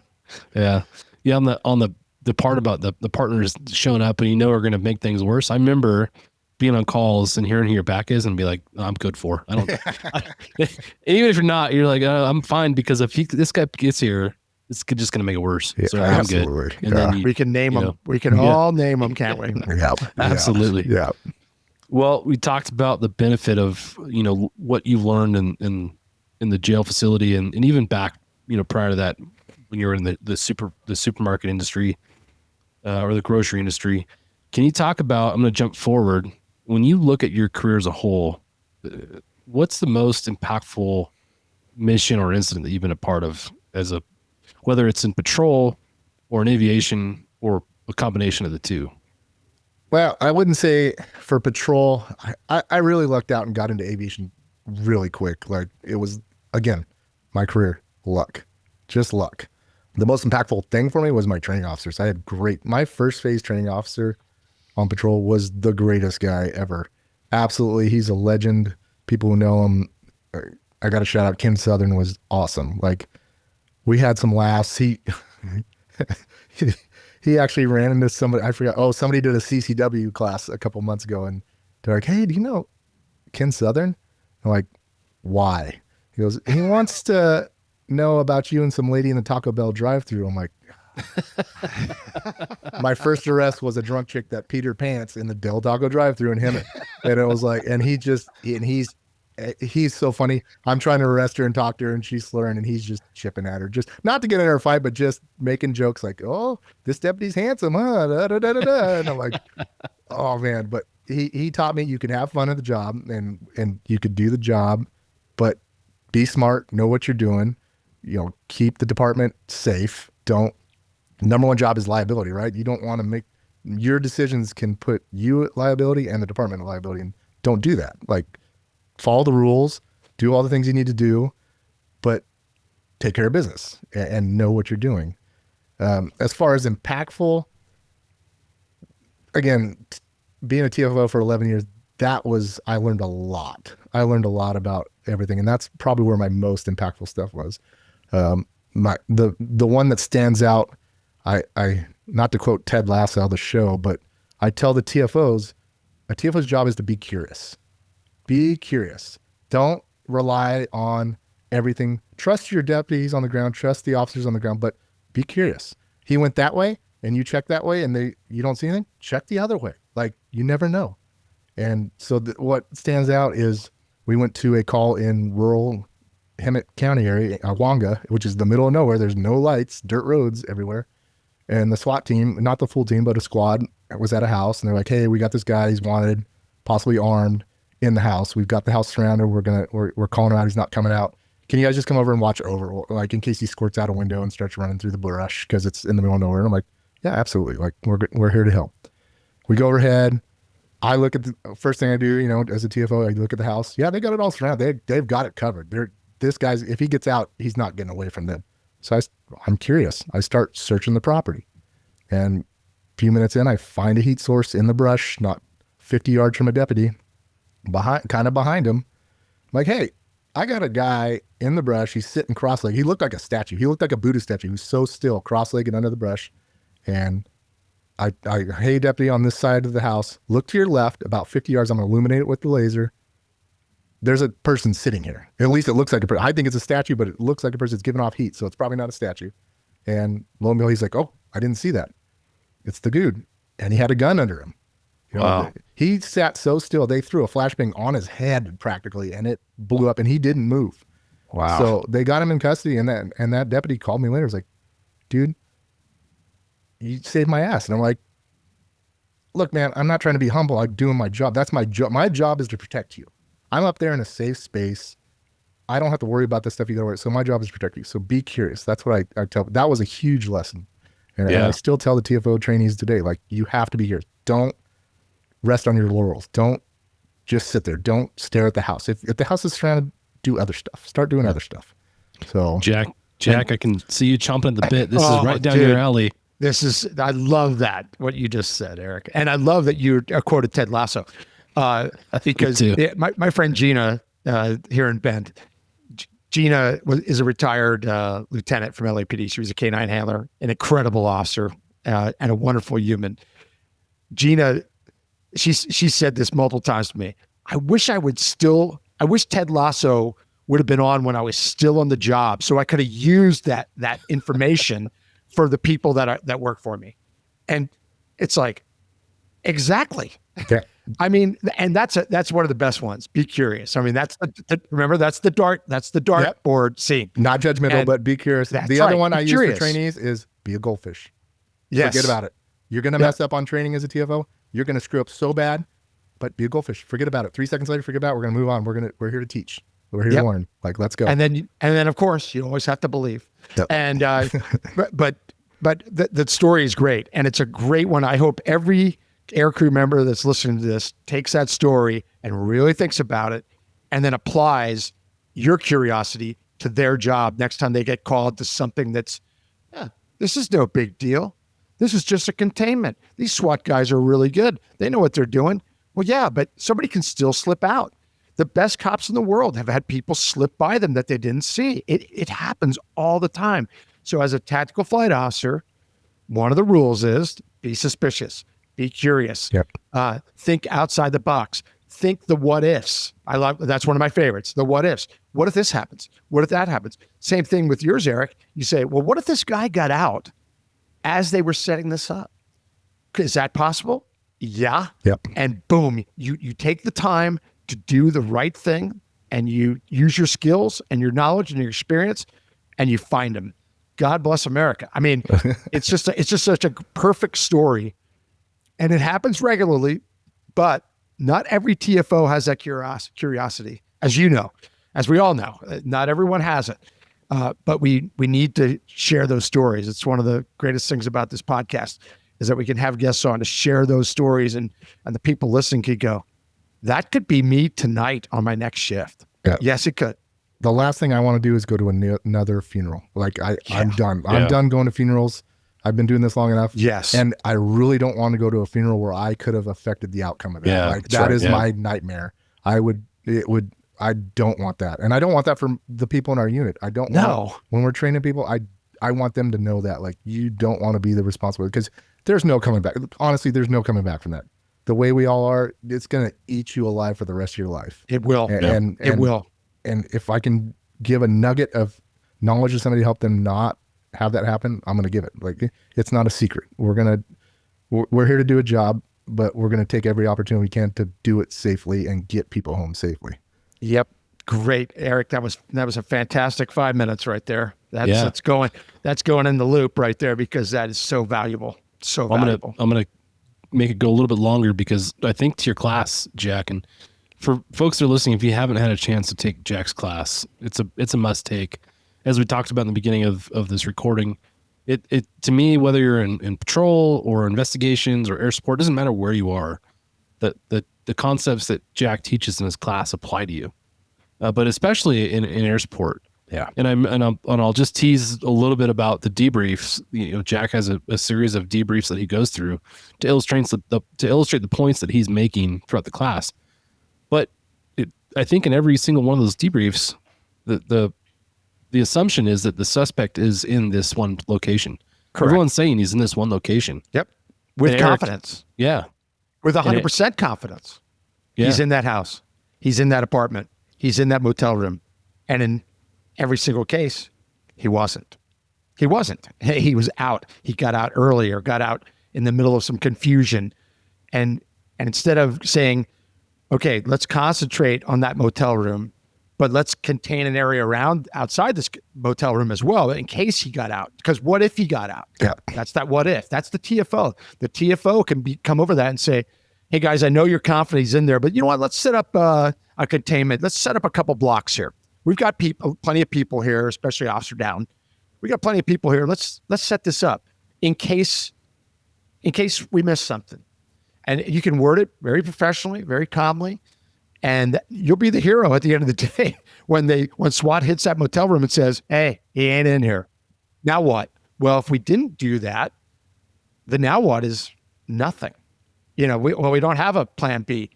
On the part about the partners showing up and are going to make things worse. I remember being on calls and hearing who your back is and be like, I'm good for. I don't. And even if you're not, you're like, I'm fine, because if this guy gets here, it's just going to make it worse. Yeah, so I'm good. And then we can name them. We can all name them, can't we? Yeah, absolutely. Yeah. Well, we talked about the benefit of what you've learned in the jail facility and even back prior to that when you were in the supermarket industry or the grocery industry. Can you talk about? I'm going to jump forward. When you look at your career as a whole, what's the most impactful mission or incident that you've been a part of, whether it's in patrol or in aviation or a combination of the two? Well, I wouldn't say for patrol. I really lucked out and got into aviation really quick. Like, it was, again, my career, luck, just luck. The most impactful thing for me was my training officers. I had my first phase training officer on patrol was the greatest guy ever. Absolutely. He's a legend. People who know him, I got to shout out Ken Southern, was awesome. Like, we had some laughs. He actually ran into somebody, I forgot. Oh, somebody did a CCW class a couple months ago, and they're like, hey, do you know Ken Southern? I'm like, why? He goes, he wants to know about you and some lady in the Taco Bell drive-thru. I'm like, my first arrest was a drunk chick that peed her pants in the Del Taco drive-thru, and it was like, and he's so funny. I'm trying to arrest her and talk to her, and she's slurring, and he's just chipping at her, just not to get in her fight, but just making jokes like, oh, this deputy's handsome, huh? Da, da, da, da, da. And I'm like, oh man. But he taught me you can have fun at the job, and you could do the job, but be smart, know what you're doing, keep the department safe. Number one job is liability, right? You don't want to make your decisions can put you at liability and the department at liability, and don't do that. Like, follow the rules, do all the things you need to do, but take care of business and know what you're doing. As far as impactful, again, being a TFO for 11 years, I learned a lot. I learned a lot about everything, and that's probably where my most impactful stuff was. The one that stands out, I not to quote Ted Lasso, the show, but I tell the TFOs, a TFO's job is to be curious. Be curious. Don't rely on everything. Trust your deputies on the ground, trust the officers on the ground, but be curious. He went that way and you check that way and you don't see anything, check the other way. Like, you never know. And so what stands out is we went to a call in rural Hemet County area, Awanga, which is the middle of nowhere. There's no lights, dirt roads everywhere. And the SWAT team, not the full team, but a squad, was at a house, and they're like, hey, we got this guy, he's wanted, possibly armed, in the house. We've got the house surrounded. We're calling him out. He's not coming out. Can you guys just come over and watch over, like, in case he squirts out a window and starts running through the brush because it's in the middle of nowhere? And I'm like, yeah, absolutely. Like, we're here to help. We go overhead. I look at the first thing I do, as a TFO, I look at the house. Yeah, they got it all surrounded. They've got it covered. This guy's, if he gets out, he's not getting away from them. So I'm curious. I start searching the property, and a few minutes in, I find a heat source in the brush, not 50 yards from a deputy, kind of behind him. I'm like, hey, I got a guy in the brush. He's sitting cross-legged. He looked like a statue. He looked like a Buddha statue. He was so still, cross-legged under the brush. And I hey, deputy, on this side of the house, look to your left, about 50 yards. I'm going to illuminate it with the laser. There's a person sitting here. At least it looks like a person. I think it's a statue, but it looks like a person that's giving off heat. So it's probably not a statue. And lo and behold, he's like, oh, I didn't see that. It's the dude. And he had a gun under him. You know, Wow. He sat so still. They threw a flashbang on his head practically, and it blew up, and he didn't move. Wow. So they got him in custody, and that deputy called me later. He was like, dude, you saved my ass. And I'm like, look, man, I'm not trying to be humble. I'm doing my job. That's my job. My job is to protect you. I'm up there in a safe space. I don't have to worry about the stuff you got to worry. So my job is to protect you. So be curious. That's what I tell. That was a huge lesson. And I still tell the TFO trainees today, like, you have to be here. Don't rest on your laurels. Don't just sit there. Don't stare at the house. If the house is trying to do other stuff, start doing other stuff. So Jack, I can see you chomping at the bit. This is right down dude. your alley. I love that, what you just said, Eric. And I love that you quoted Ted Lasso. Because my friend Gina here in Bend, Gina is a retired lieutenant from LAPD. She was a K-9 handler, an incredible officer, and a wonderful human. Gina, she said this multiple times to me. I wish Ted Lasso would have been on when I was still on the job, so I could have used that information for the people that work for me. And it's like, exactly. yeah. I mean, and that's one of the best ones. Be curious. I mean, remember, that's the dartboard scene. Not judgmental, but be curious. The other one I use for trainees is be a goldfish. Yes. Forget about it. You're going to mess up on training as a TFO. You're going to screw up so bad, but be a goldfish. Forget about it. 3 seconds later, forget about it. We're going to move on. We're here to teach. We're here to learn. Like, let's go. And then of course, you always have to believe. Yep. And but the story is great, and it's a great one. I hope every air crew member that's listening to this takes that story and really thinks about it, and then applies your curiosity to their job next time they get called to something that's, this is no big deal. This is just a containment. These SWAT guys are really good. They know what they're doing. Well, yeah, but somebody can still slip out. The best cops in the world have had people slip by them that they didn't see. It happens all the time. So as a tactical flight officer, one of the rules is be suspicious, be curious, think outside the box, think the what ifs. That's one of my favorites, the what ifs. What if this happens? What if that happens? Same thing with yours, Eric. You say, well, what if this guy got out as they were setting this up? Is that possible? Yeah. Yep. And boom, you take the time to do the right thing, and you use your skills and your knowledge and your experience, and you find them. God bless America. I mean, it's just such a perfect story, and it happens regularly, but not every TFO has that curiosity, as you know, as we all know. Not everyone has it, but we need to share those stories. It's one of the greatest things about this podcast is that we can have guests on to share those stories, and the people listening could go, that could be me tonight on my next shift. Yeah. Yes, it could. The last thing I want to do is go to another funeral. Like I'm done. I'm done going to funerals. I've been doing this long enough. Yes. And I really don't want to go to a funeral where I could have affected the outcome of it. Yeah, like that is my nightmare. I don't want that. And I don't want that for the people in our unit. I don't want, when we're training people, I want them to know that, like, you don't want to be the responsible, because there's no coming back. Honestly, there's no coming back from that. The way we all are, it's going to eat you alive for the rest of your life. It will. And it will. And if I can give a nugget of knowledge to somebody to help them not have that happen, I'm going to give it. Like, it's not a secret. We're here to do a job, but we're going to take every opportunity we can to do it safely and get people home safely. Yep. Great, Eric. That was a fantastic 5 minutes right there. That's going in the loop right there, because that is so valuable. So valuable. I'm gonna make it go a little bit longer, because I think to your class, Jack, and for folks that are listening, if you haven't had a chance to take Jack's class, it's a must take. As we talked about in the beginning of this recording, it to me, whether you're in patrol or investigations or air support, doesn't matter where you are, the concepts that Jack teaches in his class apply to you, but especially in air support. Yeah. And I'll just tease a little bit about the debriefs. Jack has a series of debriefs that he goes through to illustrate the points that he's making throughout the class. But I think in every single one of those debriefs, the assumption is that the suspect is in this one location. Correct. Everyone's saying he's in this one location. Yep. With And confidence. With 100% confidence. Yeah. He's in that house. He's in that apartment. He's in that motel room. And in every single case, he wasn't. He wasn't. He was out. He got out early or got out in the middle of some confusion. And instead of saying, okay, let's concentrate on that motel room, but let's contain an area outside this motel room as well in case he got out. Because what if he got out? Yeah. That's that what if. That's the TFO. The TFO can come over that and say, hey guys, I know you're confident he's in there, but you know what? Let's set up a containment. Let's set up a couple blocks here. We've got plenty of people here, especially Officer Down. We got plenty of people here. Let's set this up in case we miss something. And you can word it very professionally, very calmly, and you'll be the hero at the end of the day when SWAT hits that motel room and says, hey, he ain't in here. Now what? Well, if we didn't do that, the now what is nothing. We don't have a plan B.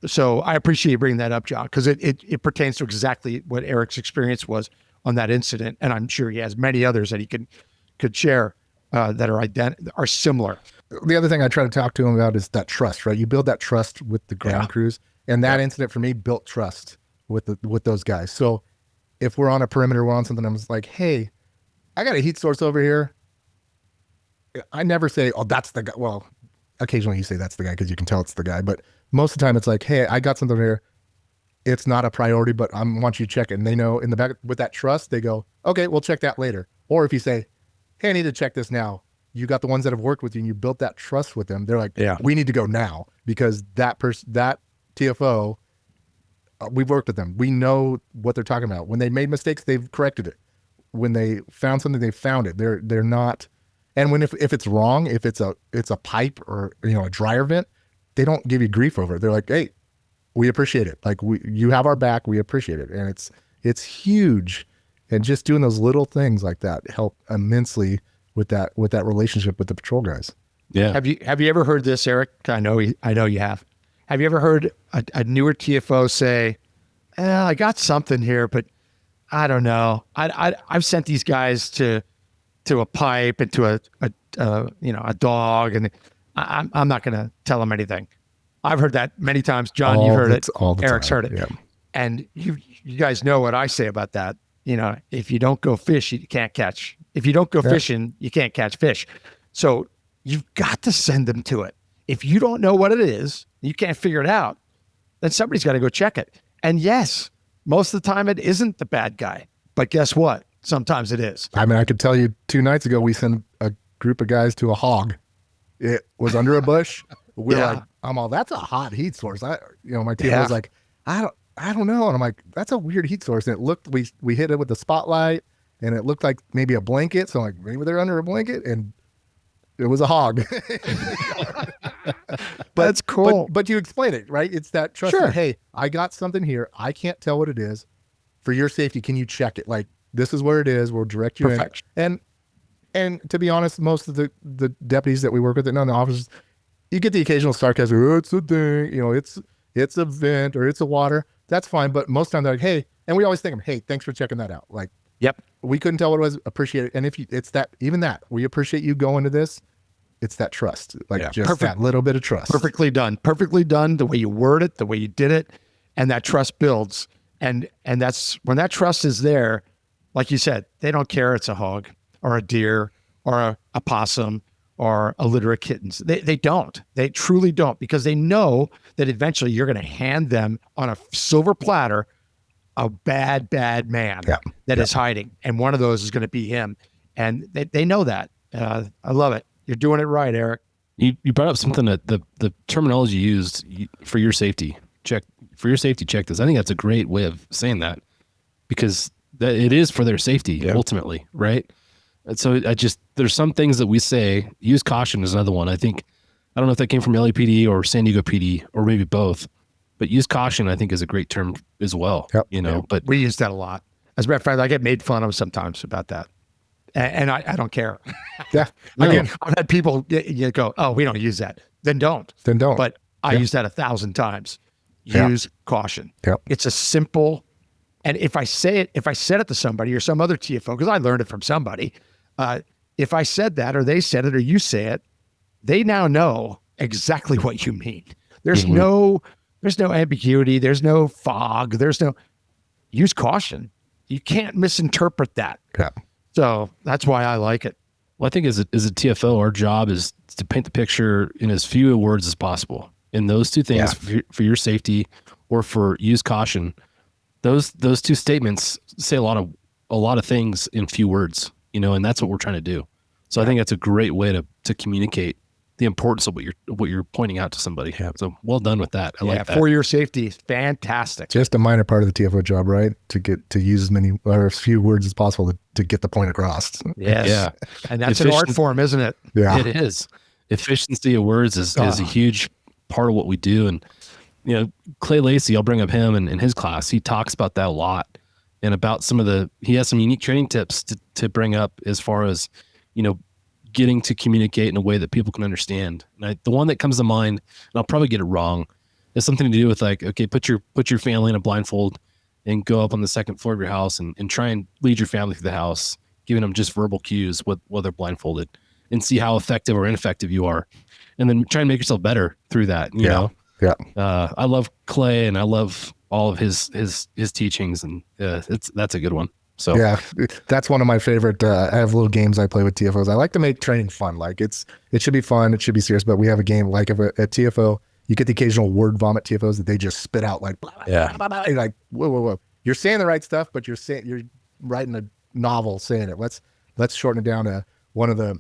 So I appreciate you bringing that up, John, because it pertains to exactly what Eric's experience was on that incident. And I'm sure he has many others that he could share that are similar. The other thing I try to talk to him about is that trust, right? You build that trust with the ground crews. And that incident for me built trust with those guys. So if we're on a perimeter, we're on something, I'm just like, hey, I got a heat source over here. I never say, oh, that's the guy. Well, occasionally you say that's the guy because you can tell it's the guy. But most of the time it's like, hey, I got something here. It's not a priority, but I want you to check it. And they know in the back with that trust, they go, okay, we'll check that later. Or if you say, hey, I need to check this now. You got the ones that have worked with you and you built that trust with them. They're like, we need to go now because that TFO, we've worked with them. We know what they're talking about. When they made mistakes, they've corrected it. When they found something, they found it. They're not. And when if it's wrong, if it's a pipe or a dryer vent, they don't give you grief over it. They're like, hey, we appreciate it. Like you have our back. We appreciate it, and it's huge. And just doing those little things like that help immensely with that relationship with the patrol guys. Yeah. Have you ever heard this, Eric? I know you have. Have you ever heard a newer TFO say, I got something here, but I don't know. I've sent these guys to a pipe and to a dog, and I'm not going to tell them anything. I've heard that many times. John, you've heard it. All the Eric's time. heard it. Yeah. And you guys know what I say about that. If you don't go fish, you can't catch. If you don't go fishing, you can't catch fish. So you've got to send them to it. If you don't know what it is, you can't figure it out, then somebody's got to go check it. And yes, most of the time it isn't the bad guy. But guess what? Sometimes it is. I mean, I could tell you 2 nights ago, we sent a group of guys to a hog. It was under a bush. We're like, that's a hot heat source. My team was like, I don't know. And I'm like, that's a weird heat source. And it looked, we hit it with the spotlight and it looked like maybe a blanket. So I'm like, maybe they're under a blanket, and it was a hog. But that's cool. But you explain it, right? It's that trust. Sure. That, hey, I got something here. I can't tell what it is. For your safety, can you check it? Like, this is where it is. We'll direct you in. And to be honest, most of the deputies that we work with, and the officers, you get the occasional sarcasm. Oh, it's a thing. It's a vent or it's a water. That's fine. But most of the time they're like, hey, and we always think, hey, thanks for checking that out. Like, yep. We couldn't tell what it was. Appreciate it. And if it's that, we appreciate you going to this. It's that trust, that little bit of trust. Perfectly done. The way you word it, the way you did it, and that trust builds. And that's when that trust is there. Like you said, they don't care. It's a hog or a deer or a possum or a litter of kittens. They don't. They truly don't, because they know that eventually you're going to hand them on a silver platter a bad man that is hiding. And one of those is going to be him. And they know that. I love it. You're doing it right, Eric. You brought up something that the terminology used for your safety. Check this. I think that's a great way of saying that, because it is for their safety ultimately, right? And so there's some things that we say. Use caution is another one. I don't know if that came from LAPD or San Diego PD or maybe both, but use caution I think is a great term as well. Yep. But we use that a lot. As a matter of fact, I get made fun of sometimes about that, and I don't care. Yeah. Again, I've had people go, "Oh, we don't use that." Then don't. But I use that 1,000 times. Use caution. Yep. It's a simple. And if I said it to somebody or some other TFO, because I learned it from somebody, if I said that or they said it or you say it, they now know exactly what you mean. There's no ambiguity. There's no fog. Use caution. You can't misinterpret that. Yeah. So that's why I like it. Well, I think as a TFO, our job is to paint the picture in as few words as possible. And those two things for your safety or for use caution, those two statements say a lot of things in few words, and that's what we're trying to do. So I think that's a great way to communicate the importance of what you're pointing out to somebody. Yeah. So well done with that. I like that. For your safety, fantastic. Just a minor part of the TFO job, right? To get to use as many or as few words as possible to get the point across. Yes. Yeah. And that's an art form, isn't it? Yeah. It is. Efficiency of words is a huge part of what we do. And, Clay Lacey, I'll bring up him and his class. He talks about that a lot and about he has some unique training tips to bring up as far as, getting to communicate in a way that people can understand. And the one that comes to mind, and I'll probably get it wrong, is something to do with like, okay, put your family in a blindfold and go up on the second floor of your house and try and lead your family through the house, giving them just verbal cues while they're blindfolded, and see how effective or ineffective you are. And then try and make yourself better through that, you know? Yeah. I love Clay and I love all of his teachings, and that's a good one. So yeah, that's one of my favorite. I have little games I play with TFOs. I like to make training fun. Like it should be fun. It should be serious, but we have a game like if a TFO, you get the occasional word vomit TFOs that they just spit out like, blah, blah, blah, blah. You're like, whoa. You're saying the right stuff, but you're writing a novel saying it. Let's shorten it down to one of the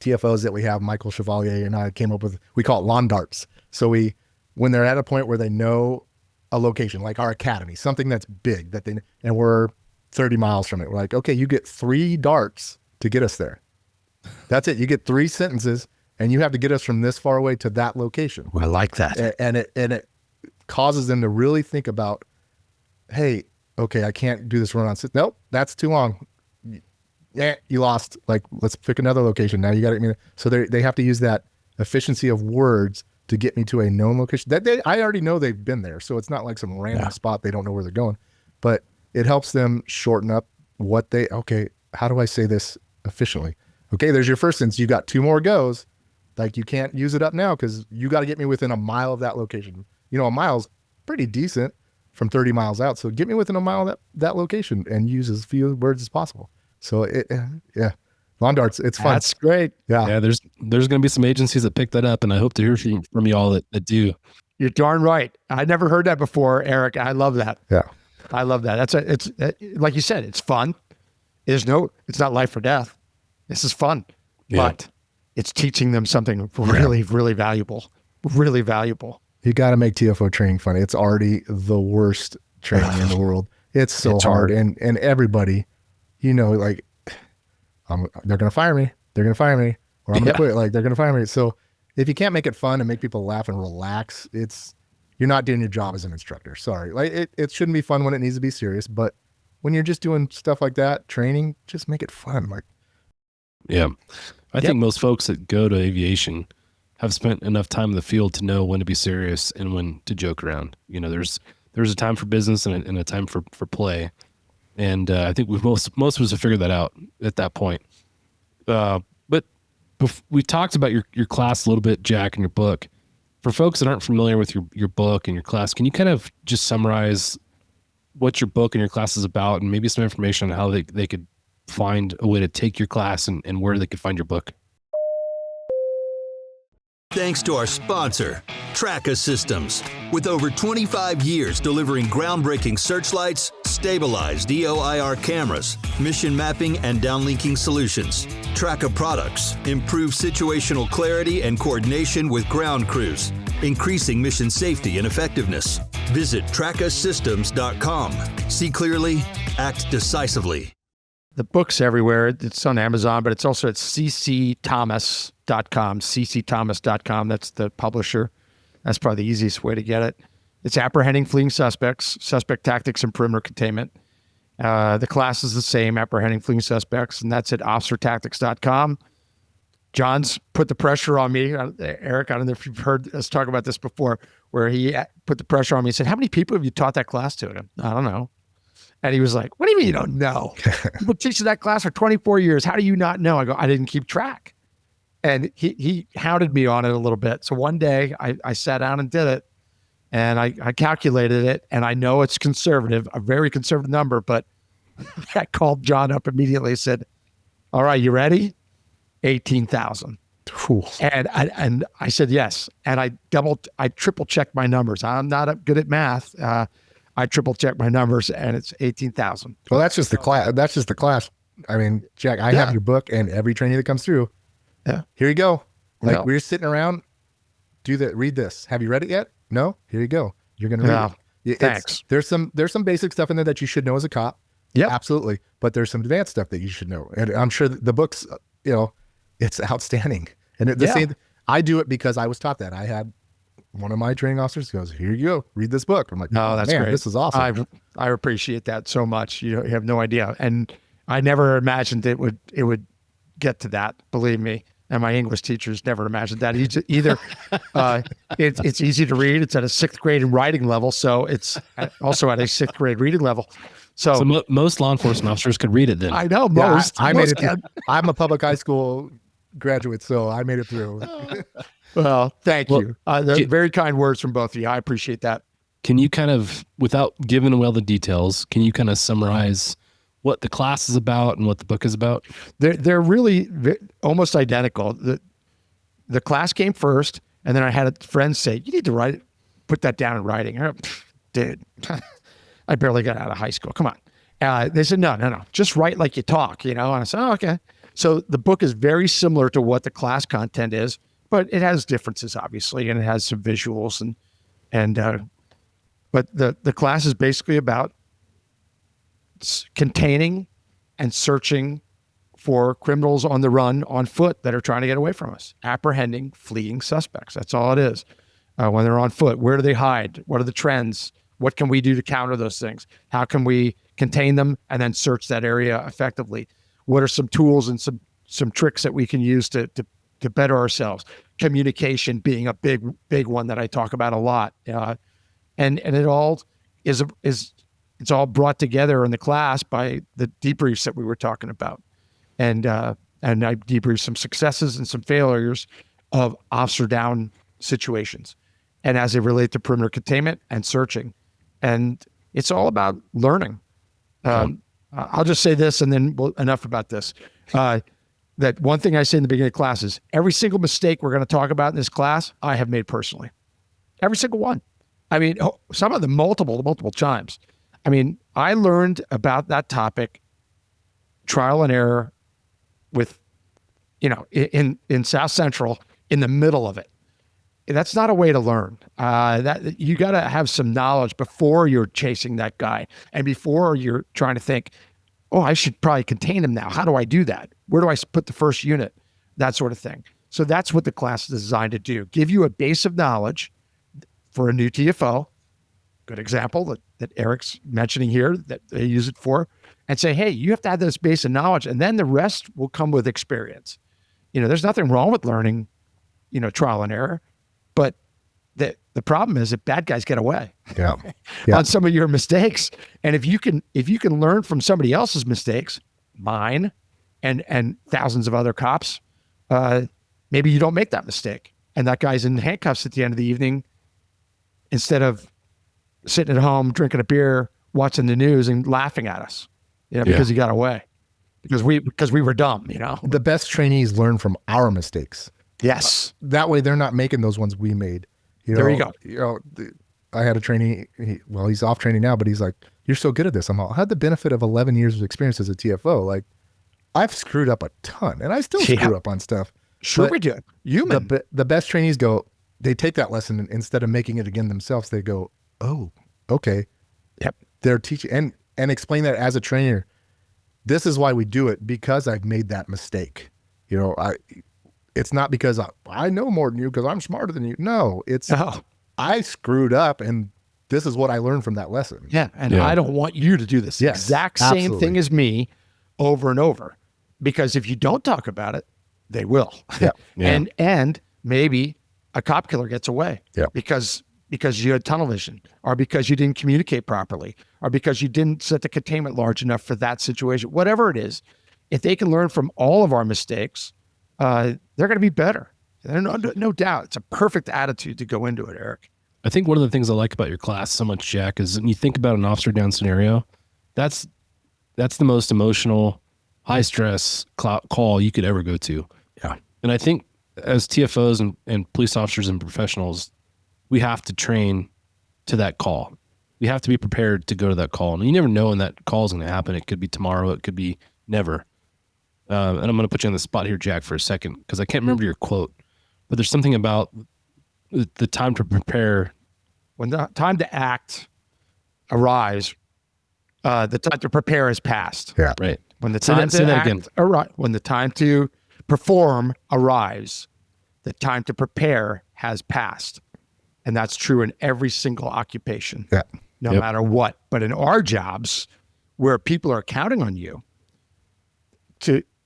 TFOs that we have. Michael Chevalier and I came up with, we call it lawn darts. So when they're at a point where they know a location, like our academy, something that's big and we're 30 miles from it. We're like, okay, you get 3 darts to get us there. That's it. You get 3 sentences and you have to get us from this far away to that location. Well, I like that. And it causes them to really think about, hey, okay, I can't do this run on. Nope, that's too long. Yeah, you lost. Like, let's pick another location. Now you got to, so they have to use that efficiency of words to get me to a known location. I already know they've been there. So it's not like some random spot. They don't know where they're going, but it helps them shorten up okay, how do I say this efficiently? Okay, there's your first sentence. You got 2 more goes. Like you can't use it up now because you got to get me within a mile of that location. A mile's pretty decent from 30 miles out. So get me within a mile of that location and use as few words as possible. So lawn darts, it's fun. That's great. Yeah. There's going to be some agencies that pick that up, and I hope to hear from you all that do. You're darn right. I never heard that before, Eric. I love that. Yeah. I love that. It's like you said, it's fun. It's not life or death. This is fun, but it's teaching them something really, really valuable. Really valuable. You got to make TFO training fun. It's already the worst training in the world. It's so hard. And everybody, like, they're going to fire me. They're going to fire me, or I'm going to quit. Like, they're going to fire me. So if you can't make it fun and make people laugh and relax, you're not doing your job as an instructor. Sorry. Like it shouldn't be fun when it needs to be serious, but when you're just doing stuff like that, training, just make it fun. Like, yeah, I think most folks that go to aviation have spent enough time in the field to know when to be serious and when to joke around. There's a time for business and a time for play. And I think most of us have figured that out at that point. But we talked about your class a little bit, Jack, in your book. For folks that aren't familiar with your book and your class, can you kind of just summarize what your book and your class is about, and maybe some information on how they could find a way to take your class and where they could find your book? Thanks to our sponsor, Traca Systems. With over 25 years delivering groundbreaking searchlights, stabilized EOIR cameras, mission mapping, and downlinking solutions, Traca products improve situational clarity and coordination with ground crews, increasing mission safety and effectiveness. Visit tracasystems.com. See clearly, act decisively. The book's everywhere. It's on Amazon, but it's also at ccthomas.com, ccthomas.com. That's the publisher. That's probably the easiest way to get it. It's Apprehending Fleeing Suspects, Suspect Tactics and Perimeter Containment. The class is the same, Apprehending Fleeing Suspects, and that's at officertactics.com. John's put the pressure on me. Eric, I don't know if you've heard us talk about this before, where he put the pressure on me and said, how many people have you taught that class to? And I don't know. And he was like, what do you mean you don't know? People teaching that class for 24 years. How do you not know? I go, I didn't keep track. And he hounded me on it a little bit. So one day I sat down and did it, and I calculated it, and I know it's conservative, a very conservative number, but I called John up immediately and said, All right, you ready? 18,000. And I said yes. And I triple checked my numbers. I'm not good at math. I triple checked my numbers, and it's 18,000. Well, that's just the class. That's just the class. I mean, Jack, I have your book, and every trainee that comes through. Yeah. Here you go. Like No. we're sitting around. Read this. Have you read it yet? No. Here you go. You're gonna read it. Thanks. There's some basic stuff in there that you should know as a cop. Yeah, absolutely. But there's some advanced stuff that you should know, and I'm sure the book's, it's outstanding. And same. I do it because I was taught that. I had one of my training officers goes, "Here you go, read this book." I'm like, no, that's man, great. this is awesome. I appreciate that so much. You have no idea, and I never imagined it would get to that. Believe me. And my English teachers never imagined that either. It's easy to read. It's at a 6th grade writing level, so it's also at a 6th grade reading level. So most law enforcement officers could read it then. I know most. I made it. can. I'm a public high school graduate, so I made it through. Well, thank you. Very kind words from both of you. I appreciate that. Can you kind of, without giving away all the details, can you kind of summarize what the class is about and what the book is about? They're really almost identical. The class came first, and then I had a friend say, "You need to put that down in writing." Dude, I barely got out of high school. Come on. They said, no, just write like you talk, And I said, oh, okay. So the book is very similar to what the class content is, but it has differences, obviously, and it has some visuals but the class is basically about containing and searching for criminals on the run on foot that are trying to get away from us, apprehending fleeing suspects. That's all it is. When they're on foot, where do they hide? What are the trends? What can we do to counter those things? How can we contain them and then search that area effectively? What are some tools and some tricks that we can use to better ourselves? Communication being a big one that I talk about a lot. And it all it's all brought together in the class by the debriefs that we were talking about. And I debriefed some successes and some failures of officer down situations, and as they relate to perimeter containment and searching. And it's all about learning. I'll just say this, and then enough about this. That one thing I say in the beginning of class is every single mistake we're going to talk about in this class, I have made personally. Every single one. I mean, some of them multiple times. I mean, I learned about that topic, trial and error, with, in South Central, in the middle of it. That's not a way to learn. That you got to have some knowledge before you're chasing that guy, and before you're trying to think, oh, I should probably contain him now. How do I do that? Where do I put the first unit? That sort of thing. So that's what the class is designed to do. Give you a base of knowledge for a new TFO. Good example that Eric's mentioning here that they use it for, and say, hey, you have to have this base of knowledge, and then the rest will come with experience. There's nothing wrong with learning, trial and error, but the problem is that bad guys get away on some of your mistakes. And if you can learn from somebody else's mistakes, mine and thousands of other cops, maybe you don't make that mistake. And that guy's in handcuffs at the end of the evening instead of sitting at home, drinking a beer, watching the news and laughing at us, because he got away because we were dumb, The best trainees learn from our mistakes. Yes. That way they're not making those ones we made. There you go. I had a trainee, he's off training now, but he's like, you're so good at this. I had the benefit of 11 years of experience as a TFO. Like, I've screwed up a ton, and I still screw up on stuff. Sure, but we do. Human. The best trainees they take that lesson, and instead of making it again themselves, they go, oh, okay. Yep. They're teaching and explain that as a trainer. This is why we do it, because I've made that mistake. It's not because I know more than you because I'm smarter than you. No, it's I screwed up, and this is what I learned from that lesson. Yeah, and I don't want you to do this exact same thing as me over and over, because if you don't talk about it, they will. Yeah. And maybe a cop killer gets away because you had tunnel vision, or because you didn't communicate properly, or because you didn't set the containment large enough for that situation. Whatever it is, if they can learn from all of our mistakes, they're going to be better. No doubt. It's a perfect attitude to go into it, Eric. I think one of the things I like about your class so much, Jack, is when you think about an officer down scenario, that's the most emotional, high stress call you could ever go to. Yeah. And I think as TFOs and police officers and professionals, we have to train to that call. We have to be prepared to go to that call. And you never know when that call is going to happen. It could be tomorrow. It could be never. And I'm going to put you on the spot here, Jack, for a second, because I can't remember your quote, but there's something about the time to prepare. When the time to act arrives, the time to prepare has passed. Yeah. Right. When the Say time that to again. act when the time to perform arrives, the time to prepare has passed. And that's true in every single occupation, Yeah. no Yep. matter what. But in our jobs, where people are counting on you,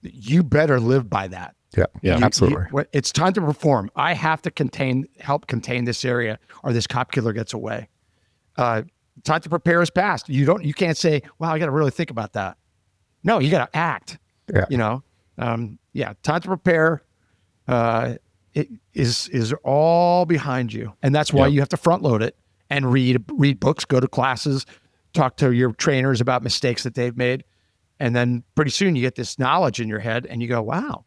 you better live by that. Yeah. Yeah. Absolutely. It's time to perform. I have to help contain this area, or this cop killer gets away. Time to prepare is past. You can't say, "Wow, I got to really think about that." No, you got to act. Yeah. Time to prepare it is all behind you, and that's why Yep. you have to front load it and read books, go to classes, talk to your trainers about mistakes that they've made, and then pretty soon you get this knowledge in your head, and you go, "Wow,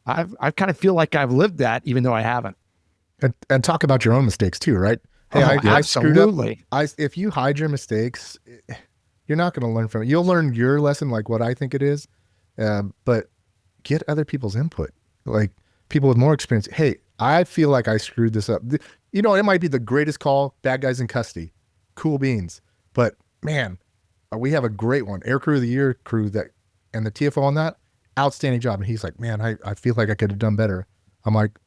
I kind of feel like I've lived that, even though I haven't." And talk about your own mistakes too, right? Hey, Oh, I screwed up. absolutely. If you hide your mistakes, you're not going to learn from it. You'll learn your lesson, like what I think it is, but get other people's input, like people with more experience. Hey, I feel like I screwed this up. It might be the greatest call, bad guys in custody, cool beans, but man, we have a great one, Air Crew of the Year crew and the TFO on that, outstanding job. And he's like, man, I feel like I could have done better. I'm like,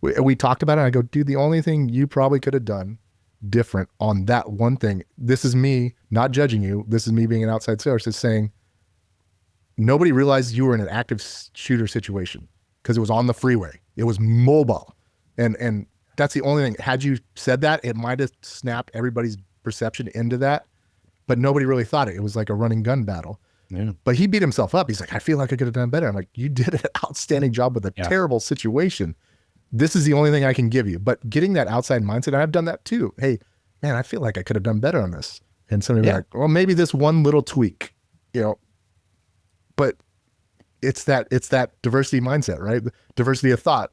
we talked about it. And I go, dude, the only thing you probably could have done different on that one thing. This is me not judging you. This is me being an outside source, is saying nobody realized you were in an active shooter situation because it was on the freeway. It was mobile. And that's the only thing. Had you said that, it might have snapped everybody's perception into that, but nobody really thought it. It was like a running gun battle. Yeah. But he beat himself up. He's like, I feel like I could have done better. I'm like, you did an outstanding job with a terrible situation. This is the only thing I can give you. But getting that outside mindset, and I've done that too. Hey, man, I feel like I could have done better on this. And somebody be like, well, maybe this one little tweak, but it's that diversity mindset, right? Diversity of thought.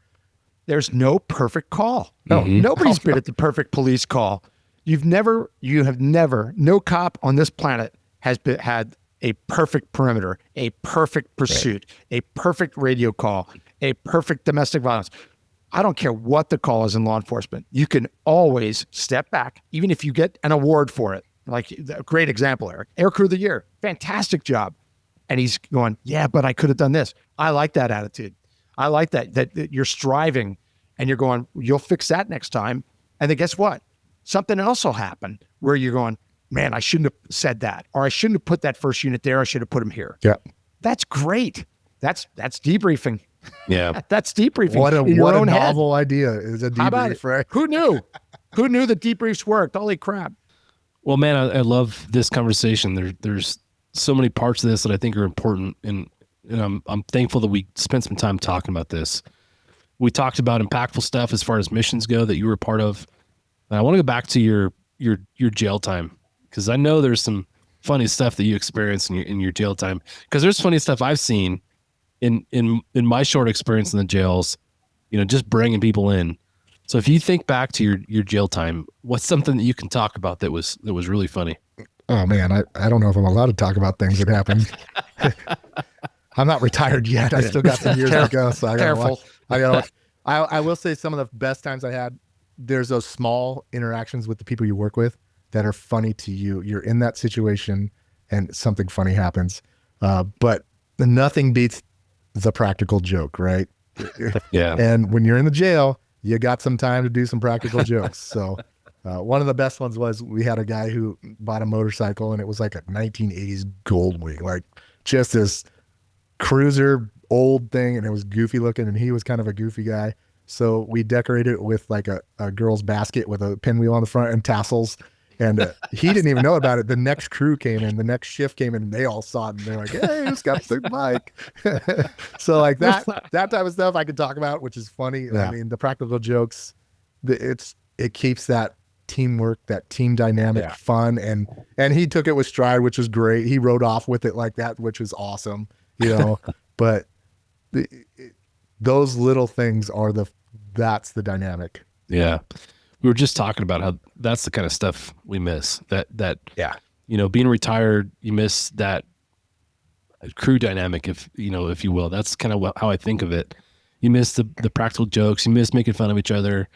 There's no perfect call. No, Mhm. nobody's been at the perfect police call. You have never, no cop on this planet has had a perfect perimeter, a perfect pursuit, a perfect radio call, a perfect domestic violence. I don't care what the call is in law enforcement. You can always step back, even if you get an award for it. Like a great example, Eric. Air Crew of the Year, fantastic job. And he's going, yeah, but I could have done this. I like that attitude. I like that you're striving and you're going, you'll fix that next time. And then guess what? Something else will happen where you're going, man, I shouldn't have said that, or I shouldn't have put that first unit there. I should have put him here. Yeah. That's great. That's debriefing. Yeah. That's debriefing. What in your a own head. novel idea is a How about debrief, it? right? Who knew? Who knew that debriefs worked? Holy crap. Well, man, I love this conversation. There's so many parts of this that I think are important, and I'm thankful that we spent some time talking about this. We talked about impactful stuff as far as missions go that you were a part of. And I want to go back to your jail time, because I know there's some funny stuff that you experienced in your jail time. Because there's funny stuff I've seen in my short experience in the jails, just bringing people in. So if you think back to your jail time, what's something that you can talk about that was really funny? Oh man, I don't know if I'm allowed to talk about things that happened. I'm not retired yet. I still got some years to go. So I will say some of the best times I had, there's those small interactions with the people you work with that are funny to you. You're in that situation and something funny happens. But nothing beats the practical joke, right? Yeah. And when you're in the jail, you got some time to do some practical jokes. So one of the best ones was we had a guy who bought a motorcycle, and it was like a 1980s Goldwing, like just this cruiser old thing, and it was goofy looking, and he was kind of a goofy guy. So we decorated it with like a girl's basket with a pinwheel on the front and tassels. And he didn't even know about it. The next crew came in, the next shift came in, and they all saw it, and they're like, hey, it's got the bike. So like that type of stuff I could talk about, which is funny. Yeah. I mean, the practical jokes, it keeps that teamwork, that team dynamic fun. And he took it with stride, which was great. He rode off with it like that, which was awesome. but the, those little things are that's the dynamic. Yeah. We were just talking about how that's the kind of stuff we miss. Yeah. Being retired, you miss that crew dynamic, if you will. That's kind of how I think of it. You miss the practical jokes. You miss making fun of each other.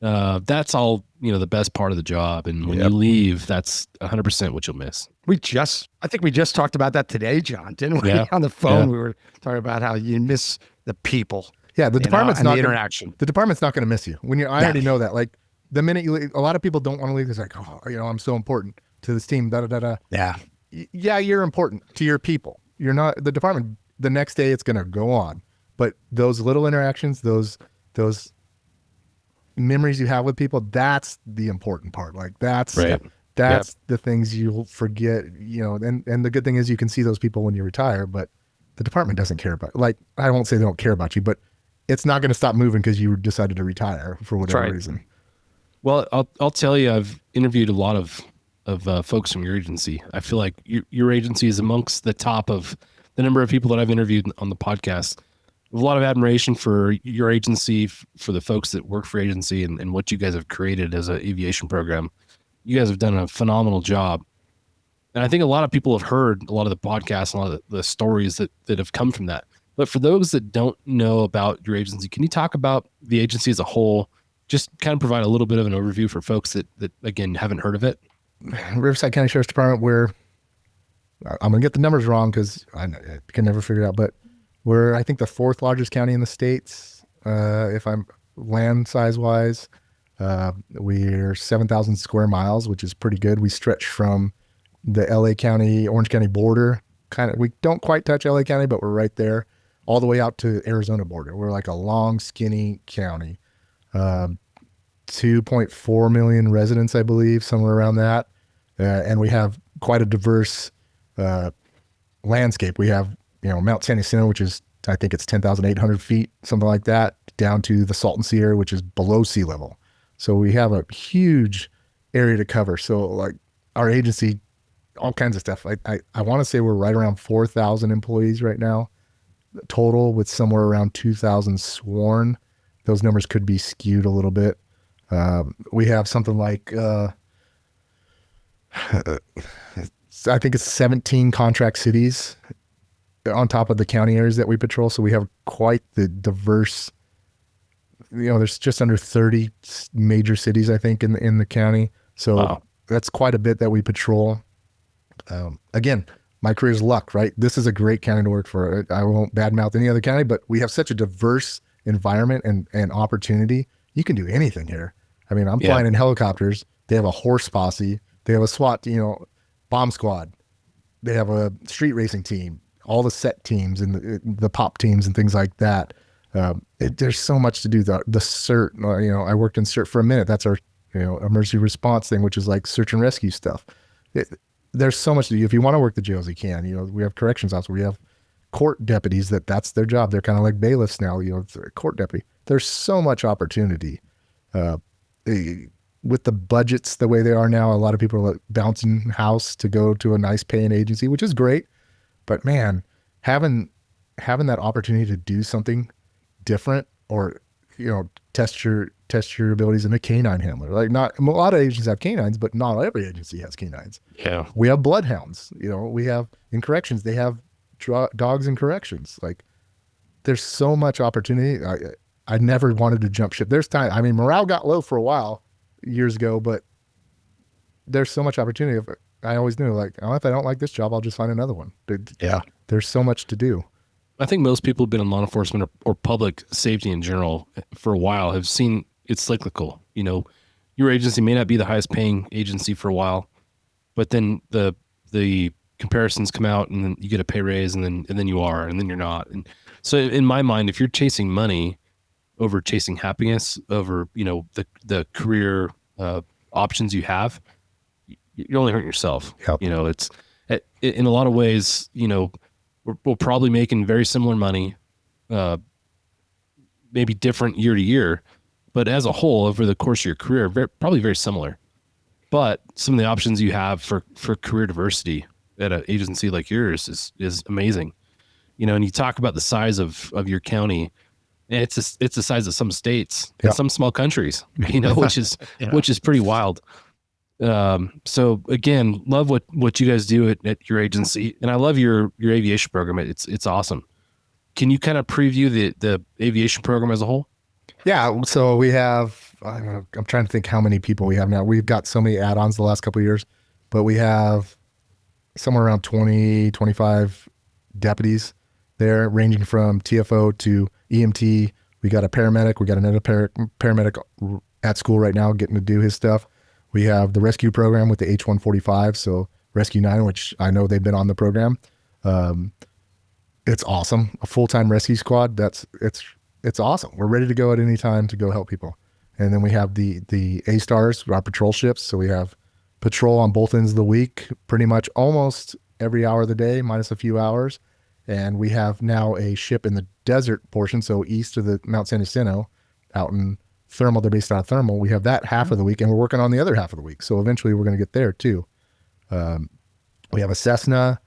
That's all, the best part of the job. And when you leave, that's 100% what you'll miss. I think we just talked about that today, John, didn't we? Yeah. On the phone, Yeah. we were talking about how you miss the people. Yeah. The department's and not the gonna- interaction. the department's not going to miss you I already know that. Like the minute you leave, a lot of people don't want to leave. It's like, I'm so important to this team. Da, da, da, da. Yeah. Yeah. You're important to your people. You're not the department. The next day it's going to go on, but those little interactions, those memories you have with people, that's the important part. Like that's Right. the things you'll forget, and the good thing is you can see those people when you retire, but the department doesn't care about, like, I won't say they don't care about you, but it's not going to stop moving because you decided to retire for whatever right. reason. Well, I'll tell you, I've interviewed a lot of folks from your agency. I feel like your agency is amongst the top of the number of people that I've interviewed on the podcast. A lot of admiration for your agency, for the folks that work for agency, and what you guys have created as an aviation program. You guys have done a phenomenal job. And I think a lot of people have heard a lot of the podcasts and a lot of the stories that have come from that. But for those that don't know about your agency, can you talk about the agency as a whole? Just kind of provide a little bit of an overview for folks that again, haven't heard of it. Riverside County Sheriff's Department, we're, I'm going to get the numbers wrong because I can never figure it out, but we're, I think, the 4th largest county in the States, if I'm land size wise. We're 7,000 square miles, which is pretty good. We stretch from the LA County, Orange County border. We don't quite touch LA County, but we're right there, all the way out to Arizona border. We're like a long, skinny county. 2.4 million residents, I believe, somewhere around that. And we have quite a diverse landscape. We have, Mount San Jacinto, which is, I think it's 10,800 feet, something like that, down to the Salton Sea area, which is below sea level. So we have a huge area to cover. So like our agency, all kinds of stuff. I want to say we're right around 4,000 employees right now, total, with somewhere around 2,000 sworn. Those numbers could be skewed a little bit. We have something like, I think it's 17 contract cities on top of the county areas that we patrol. So we have quite the diverse, there's just under 30 major cities, I think, in the county. So wow. That's quite a bit that we patrol. Again, my career's luck, right? This is a great county to work for. I won't badmouth any other county, but we have such a diverse environment and opportunity. You can do anything here. I mean, I'm flying in helicopters. They have a horse posse. They have a SWAT, bomb squad. They have a street racing team, all the set teams and the pop teams and things like that. There's so much to do. The CERT, I worked in CERT for a minute. That's our, emergency response thing, which is like search and rescue stuff. There's so much to do. If you want to work the jails, you can. We have corrections officers. We have court deputies that's their job. They're kind of like bailiffs now. It's a court deputy. There's so much opportunity. With the budgets the way they are now, a lot of people are like bouncing house to go to a nice paying agency, which is great. But man, having that opportunity to do something different, or test your abilities in a canine handler. Like, not a lot of agencies have canines, but not every agency has canines. Yeah, we have bloodhounds. We have in corrections. They have dogs in corrections. Like, there's so much opportunity. I never wanted to jump ship. There's time. I mean, morale got low for a while years ago, but there's so much opportunity. I always knew, like, if I don't like this job, I'll just find another one. Yeah. There's so much to do. I think most people who've been in law enforcement or public safety in general for a while have seen it's cyclical. Your agency may not be the highest paying agency for a while, but then the comparisons come out, and then you get a pay raise, and then you are, and then you're not. And so in my mind, if you're chasing money over chasing happiness, over, the career options you have, you're only hurting yourself. Yep. It's in a lot of ways, we're probably making very similar money, maybe different year to year, but as a whole, over the course of your career, probably very similar. But some of the options you have for career diversity at an agency like yours is amazing. and you talk about the size of your county, and it's the size of some states Yeah. and some small countries, which is pretty wild. So again, love what you guys do at your agency, and I love your aviation program. It's awesome. Can you kind of preview the aviation program as a whole? Yeah. So we have, I'm trying to think how many people we have now. We've got so many add-ons the last couple of years, but we have somewhere around 20, 25 deputies there, ranging from TFO to EMT. We got a paramedic. We got another paramedic at school right now getting to do his stuff. We have the rescue program with the H-145, so Rescue 9, which I know they've been on the program. It's awesome. A full-time rescue squad. It's awesome. We're ready to go at any time to go help people. And then we have the A-Stars, our patrol ships. So we have patrol on both ends of the week, pretty much almost every hour of the day, minus a few hours. And we have now a ship in the desert portion, so east of the Mount San Jacinto, out in Thermal. They're based out of Thermal. We have that half of the week, and we're working on the other half of the week. So eventually we're going to get there too. We have a Cessna.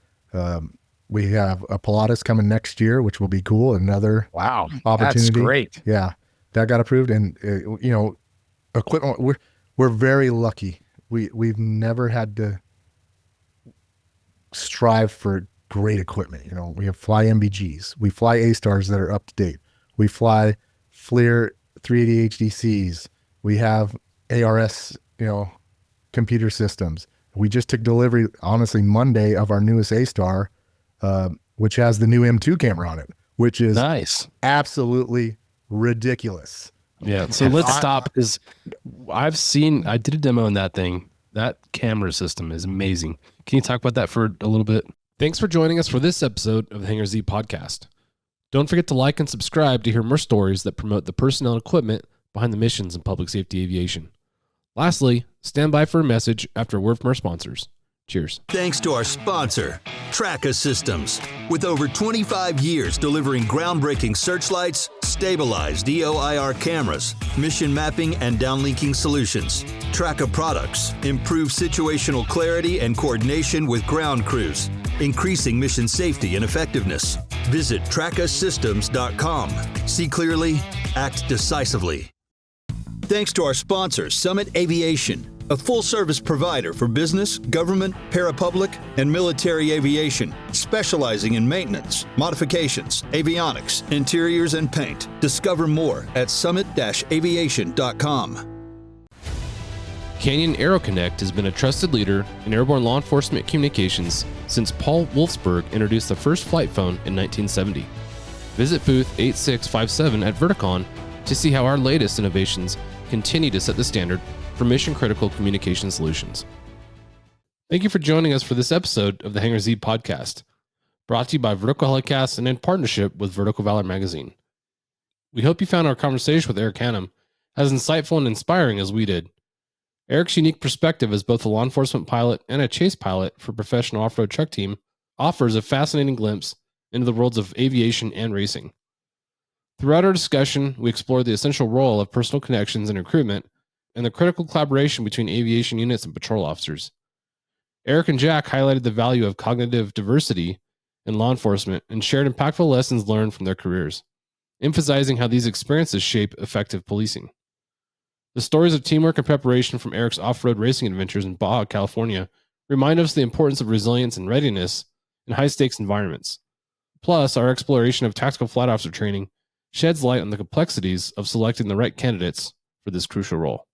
We have a Pilatus coming next year, which will be cool. Another opportunity. That's great. Yeah, that got approved. And equipment. We're very lucky. We've never had to strive for great equipment. We have fly MBGs. We fly A-Stars that are up to date. We fly FLIR 380 HDCs. We have ARS, computer systems. We just took delivery, honestly, Monday of our newest A-Star, which has the new M2 camera on it, which is nice, absolutely ridiculous. Yeah. So let's stop, because I did a demo on that thing. That camera system is amazing. Can you talk about that for a little bit? Thanks for joining us for this episode of the Hangar Z podcast. Don't forget to like and subscribe to hear more stories that promote the personnel and equipment behind the missions in public safety aviation. Lastly, stand by for a message after a word from our sponsors. Cheers. Thanks to our sponsor, Traca Systems. With over 25 years delivering groundbreaking searchlights, stabilized EOIR cameras, mission mapping, and downlinking solutions. Traca products improve situational clarity and coordination with ground crews, increasing mission safety and effectiveness. Visit tracasystems.com. See clearly, act decisively. Thanks to our sponsor, Summit Aviation, a full-service provider for business, government, parapublic, and military aviation, specializing in maintenance, modifications, avionics, interiors, and paint. Discover more at summit-aviation.com. Canyon AeroConnect has been a trusted leader in airborne law enforcement communications since Paul Wolfsburg introduced the first flight phone in 1970. Visit booth 8657 at Verticon to see how our latest innovations continue to set the standard for mission-critical communication solutions. Thank you for joining us for this episode of the Hangar Z podcast, brought to you by Vertical Helicast and in partnership with Vertical Valor magazine. We hope you found our conversation with Eric Hannum as insightful and inspiring as we did. Eric's unique perspective as both a law enforcement pilot and a chase pilot for a professional off-road truck team offers a fascinating glimpse into the worlds of aviation and racing. Throughout our discussion, we explored the essential role of personal connections and recruitment and the critical collaboration between aviation units and patrol officers. Eric and Jack highlighted the value of cognitive diversity in law enforcement and shared impactful lessons learned from their careers, emphasizing how these experiences shape effective policing. The stories of teamwork and preparation from Eric's off-road racing adventures in Baja, California, remind us the importance of resilience and readiness in high-stakes environments. Plus, our exploration of tactical flight officer training sheds light on the complexities of selecting the right candidates for this crucial role.